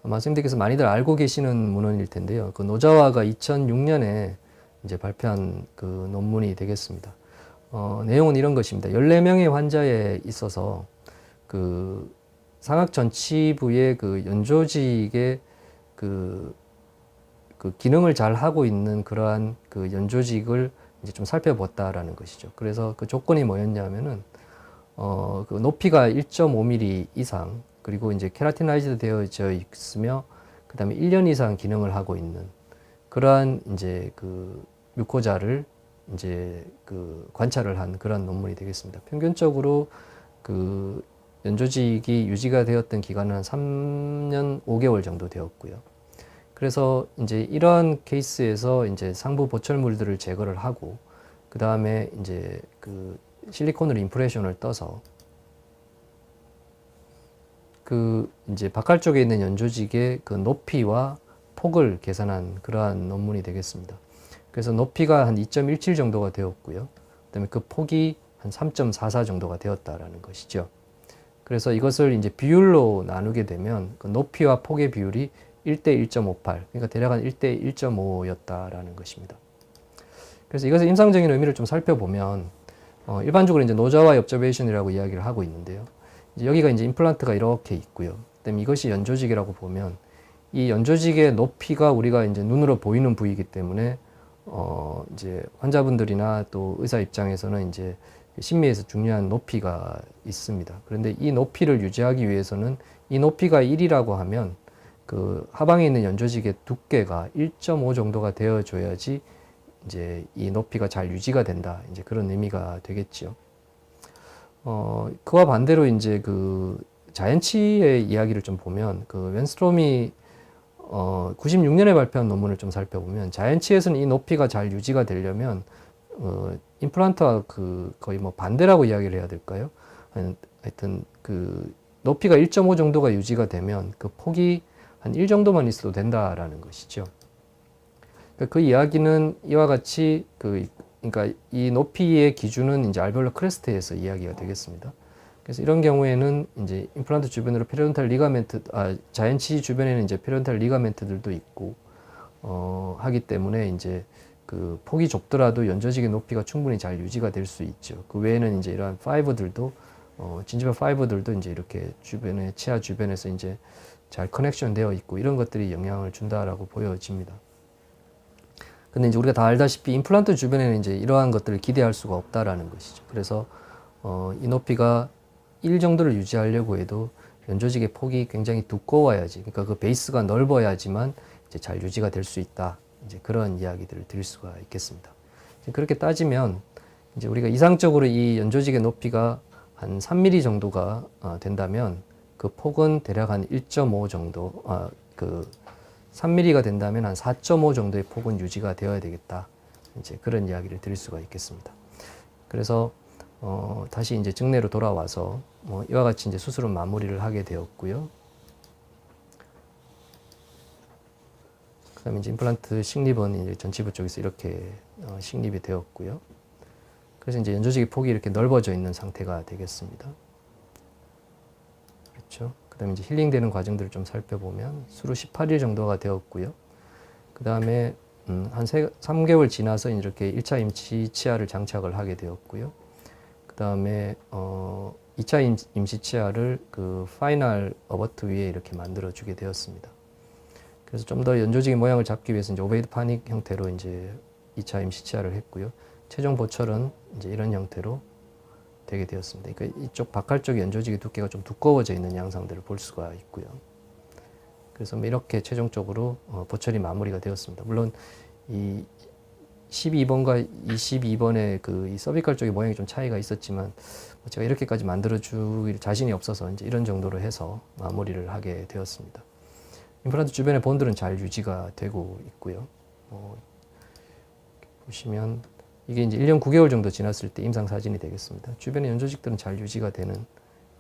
아마 선생님께서 많이들 알고 계시는 문헌일 텐데요. 그 노자와가 2006년에 이제 발표한 그 논문이 되겠습니다. 내용은 이런 것입니다. 14명의 환자에 있어서 그 상악 전치부의 그 연조직의 그 기능을 잘 하고 있는 그러한 그 연조직을 이제 좀 살펴봤다라는 것이죠. 그래서 그 조건이 뭐였냐면은, 그 높이가 1.5mm 이상, 그리고 이제 케라티나이즈드 되어져 있으며, 그 다음에 1년 이상 기능을 하고 있는 그러한 이제 그 뮤코자를 이제 그 관찰을 한 그런 논문이 되겠습니다. 평균적으로 그 연조직이 유지가 되었던 기간은 한 3년 5개월 정도 되었고요. 그래서 이제 이러한 케이스에서 이제 상부 보철물들을 제거를 하고, 그 다음에 이제 그 실리콘으로 임프레션을 떠서 그 이제 바칼 쪽에 있는 연조직의 그 높이와 폭을 계산한 그러한 논문이 되겠습니다. 그래서 높이가 한 2.17 정도가 되었고요. 그다음에 그 폭이 한 3.44 정도가 되었다라는 것이죠. 그래서 이것을 이제 비율로 나누게 되면 그 높이와 폭의 비율이 1대 1.58, 그러니까 대략 한 1대 1.5였다라는 것입니다. 그래서 이것의 임상적인 의미를 좀 살펴보면, 일반적으로 이제 노자와 옵저베이션이라고 이야기를 하고 있는데요. 이제 여기가 이제 임플란트가 이렇게 있고요. 그다음에 이것이 연조직이라고 보면, 이 연조직의 높이가 우리가 이제 눈으로 보이는 부위이기 때문에, 이제 환자분들이나 또 의사 입장에서는 이제 심미에서 중요한 높이가 있습니다. 그런데 이 높이를 유지하기 위해서는 이 높이가 1이라고 하면 그 하방에 있는 연조직의 두께가 1.5 정도가 되어줘야지 이제 이 높이가 잘 유지가 된다. 이제 그런 의미가 되겠죠. 그와 반대로 이제 그 자연치의 이야기를 좀 보면 그 웬스트롬이 96년에 발표한 논문을 좀 살펴보면 자연치에서는 이 높이가 잘 유지가 되려면 임플란트와 그 거의 뭐 반대라고 이야기를 해야 될까요? 하여튼 그 높이가 1.5 정도가 유지가 되면 그 폭이 한 1 정도만 있어도 된다라는 것이죠. 그 이야기는 이와 같이 그러니까 이 높이의 기준은 이제 알베올러 크레스트에서 이야기가 되겠습니다. 그래서 이런 경우에는 이제 임플란트 주변으로 페리온탈 리가멘트, 자연치 주변에는 이제 페리온탈 리가멘트들도 있고, 하기 때문에 이제 그 폭이 좁더라도 연조직의 높이가 충분히 잘 유지가 될 수 있죠. 그 외에는 이제 이러한 파이브들도 진지바 파이브들도 이제 이렇게 주변에 치아 주변에서 이제 잘 커넥션 되어 있고 이런 것들이 영향을 준다라고 보여집니다. 근데 이제 우리가 다 알다시피 임플란트 주변에는 이제 이러한 것들을 기대할 수가 없다라는 것이죠. 그래서 이 높이가 1 정도를 유지하려고 해도 연조직의 폭이 굉장히 두꺼워야지, 그러니까 그 베이스가 넓어야지만 이제 잘 유지가 될 수 있다. 이제 그런 이야기들을 드릴 수가 있겠습니다. 그렇게 따지면 이제 우리가 이상적으로 이 연조직의 높이가 한 3mm 정도가 된다면 그 폭은 대략 한 1.5 정도, 3mm가 된다면 한 4.5 정도의 폭은 유지가 되어야 되겠다. 이제 그런 이야기를 드릴 수가 있겠습니다. 그래서 다시 이제 증례로 돌아와서 이와 같이 이제 수술은 마무리를 하게 되었고요. 그다음에 이제 임플란트 식립은 이제 전치부 쪽에서 이렇게 식립이 되었고요. 그래서 이제 연조직의 폭이 이렇게 넓어져 있는 상태가 되겠습니다. 그렇죠. 그다음에 이제 힐링되는 과정들을 좀 살펴보면 수로 18일 정도가 되었고요. 그다음에 한 3개월 지나서 이렇게 1차 임시 치아를 장착을 하게 되었고요. 그다음에 2차 임시 치아를 그 파이널 어버트 위에 이렇게 만들어 주게 되었습니다. 그래서 좀 더 연조직의 모양을 잡기 위해서 이제 오베이드 파닉 형태로 이제 2차 임시 치아를 했고요. 최종 보철은 이제 이런 형태로 되게 되었습니다. 그러니까 이쪽 바깥쪽 연조직의 두께가 좀 두꺼워져 있는 양상들을 볼 수가 있고요. 그래서 뭐 이렇게 최종적으로 보철이 마무리가 되었습니다. 물론 이 12번과 22번의 그 이 서비컬 쪽의 모양이 좀 차이가 있었지만 제가 이렇게까지 만들어 줄 자신이 없어서 이제 이런 정도로 해서 마무리를 하게 되었습니다. 임플란트 주변의 본들은 잘 유지가 되고 있고요. 보시면 이게 이제 1년 9개월 정도 지났을 때 임상 사진이 되겠습니다. 주변의 연조직들은 잘 유지가 되는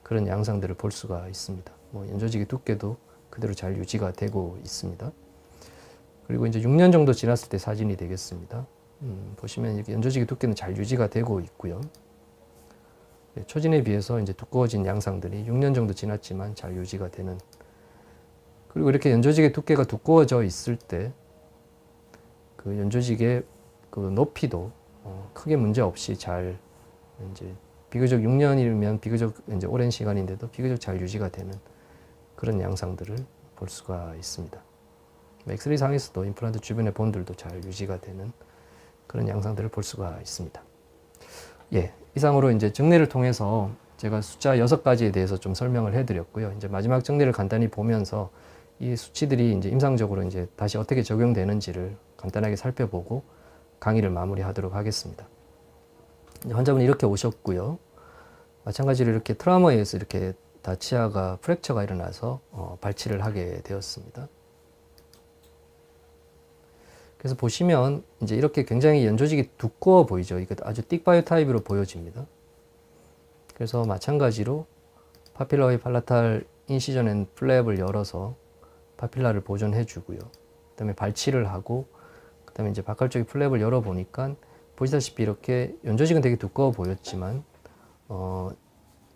그런 양상들을 볼 수가 있습니다. 연조직의 두께도 그대로 잘 유지가 되고 있습니다. 그리고 이제 6년 정도 지났을 때 사진이 되겠습니다. 보시면 이렇게 연조직의 두께는 잘 유지가 되고 있고요. 네, 초진에 비해서 이제 두꺼워진 양상들이 6년 정도 지났지만 잘 유지가 되는. 그리고 이렇게 연조직의 두께가 두꺼워져 있을 때 그 연조직의 그 높이도 크게 문제 없이 잘 이제 비교적 6년이면 비교적 이제 오랜 시간인데도 비교적 잘 유지가 되는 그런 양상들을 볼 수가 있습니다. 엑스레이 상에서도 임플란트 주변의 본들도 잘 유지가 되는 그런 양상들을 볼 수가 있습니다. 예, 이상으로 이제 증례를 통해서 제가 숫자 6가지에 대해서 좀 설명을 해드렸고요. 이제 마지막 증례를 간단히 보면서 이 수치들이 이제 임상적으로 이제 다시 어떻게 적용되는지를 간단하게 살펴보고 강의를 마무리하도록 하겠습니다. 환자분이 이렇게 오셨고요. 마찬가지로 이렇게 트라우마에 의해서 이렇게 다 치아가 프랙처가 일어나서 발치를 하게 되었습니다. 그래서 보시면 이제 이렇게 굉장히 연조직이 두꺼워 보이죠. 이게 아주 띡바이오 타입으로 보여집니다. 그래서 마찬가지로 파필러의 팔라탈 인시전 앤 플랩을 열어서 파필라를 보존해 주고요. 그다음에 발치를 하고 그다음에 이제 바깥쪽의 플랩을 열어 보니까 보시다시피 이렇게 연조직은 되게 두꺼워 보였지만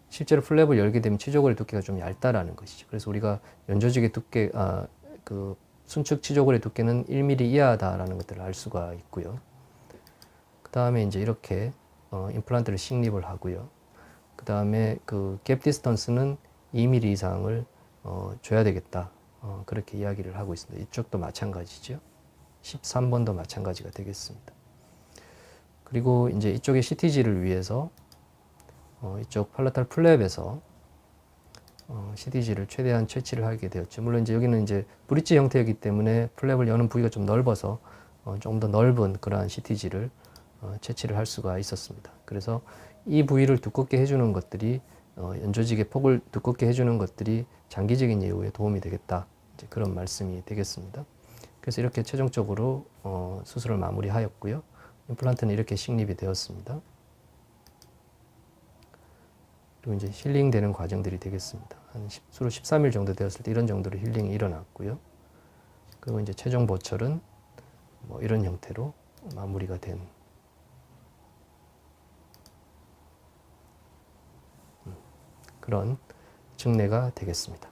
실제로 플랩을 열게 되면 치조골의 두께가 좀 얇다라는 것이죠. 그래서 우리가 연조직의 두께 그 순측 치조골의 두께는 1mm 이하다라는 것들을 알 수가 있고요. 그 다음에 이제 이렇게 임플란트를 식립을 하고요. 그 다음에 그 갭 디스턴스는 2mm 이상을 줘야 되겠다. 그렇게 이야기를 하고 있습니다. 이쪽도 마찬가지죠. 13번도 마찬가지가 되겠습니다. 그리고 이제 이쪽의 CTG를 위해서 이쪽 팔라탈 플랩에서 CTG를 최대한 채취를 하게 되었죠. 물론 이제 여기는 이제 브릿지 형태이기 때문에 플랩을 여는 부위가 좀 넓어서 조금 더 넓은 그러한 CTG를 채취를 할 수가 있었습니다. 그래서 이 부위를 두껍게 해주는 것들이 연조직의 폭을 두껍게 해주는 것들이 장기적인 예후에 도움이 되겠다. 이제 그런 말씀이 되겠습니다. 그래서 이렇게 최종적으로 수술을 마무리하였고요. 임플란트는 이렇게 식립이 되었습니다. 그리고 이제 힐링되는 과정들이 되겠습니다. 한 수로 13일 정도 되었을 때 이런 정도로 힐링이 일어났고요. 그리고 이제 최종 보철은 뭐 이런 형태로 마무리가 된 그런 증례가 되겠습니다.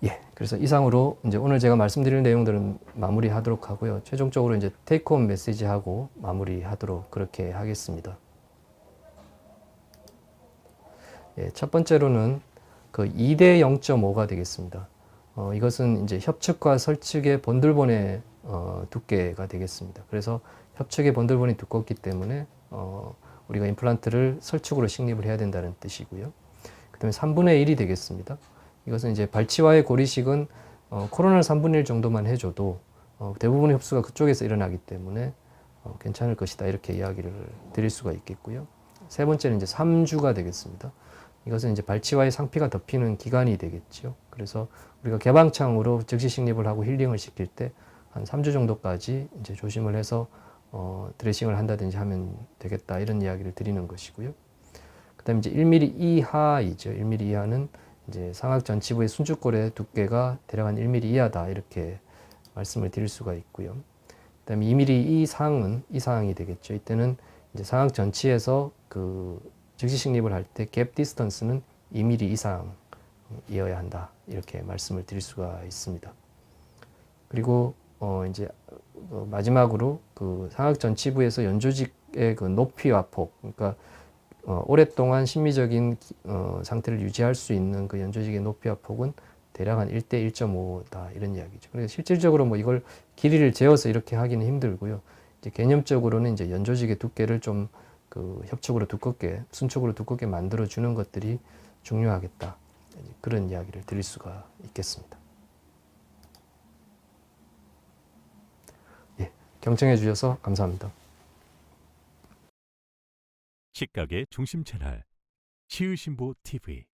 예, 그래서 이상으로 이제 오늘 제가 말씀드릴 내용들은 마무리하도록 하고요. 최종적으로 이제 테이크홈 메시지하고 마무리하도록 그렇게 하겠습니다. 예, 첫 번째로는 그 2대 0.5가 되겠습니다. 이것은 이제 협측과 설측의 본들본의 두께가 되겠습니다. 그래서 협측의 본들본이 두껍기 때문에 우리가 임플란트를 설측으로 식립을 해야 된다는 뜻이고요. 그 다음에 3분의 1이 되겠습니다. 이것은 이제 발치와의 고리식은 코로나를 3분의 1 정도만 해줘도 대부분의 흡수가 그쪽에서 일어나기 때문에 괜찮을 것이다, 이렇게 이야기를 드릴 수가 있겠고요. 세 번째는 이제 3주가 되겠습니다. 이것은 이제 발치와의 상피가 덮이는 기간이 되겠죠. 그래서 우리가 개방창으로 즉시 식립을 하고 힐링을 시킬 때 한 3주 정도까지 이제 조심을 해서 드레싱을 한다든지 하면 되겠다, 이런 이야기를 드리는 것이고요. 그다음에 이제 1mm 이하이죠. 1mm 이하는 이제 상악 전치부의 순주골의 두께가 대략 한 1mm 이하다, 이렇게 말씀을 드릴 수가 있고요. 그다음에 2mm 이상이 되겠죠. 이때는 이제 상악 전치에서 그 즉시 식립을 할 때 갭 디스턴스는 2mm 이상이어야 한다, 이렇게 말씀을 드릴 수가 있습니다. 그리고 이제 마지막으로 그 상악 전치부에서 연조직의 그 높이와 폭, 그러니까 오랫동안 심미적인 상태를 유지할 수 있는 그 연조직의 높이와 폭은 대략 한 1대 1.5다, 이런 이야기죠. 그래서 실질적으로 뭐 이걸 길이를 재어서 이렇게 하기는 힘들고요. 이제 개념적으로는 이제 연조직의 두께를 좀 그 협축으로 두껍게, 순축으로 두껍게 만들어 주는 것들이 중요하겠다, 그런 이야기를 드릴 수가 있겠습니다. 예, 경청해 주셔서 감사합니다. 식각의 중심 채널 시의신보 TV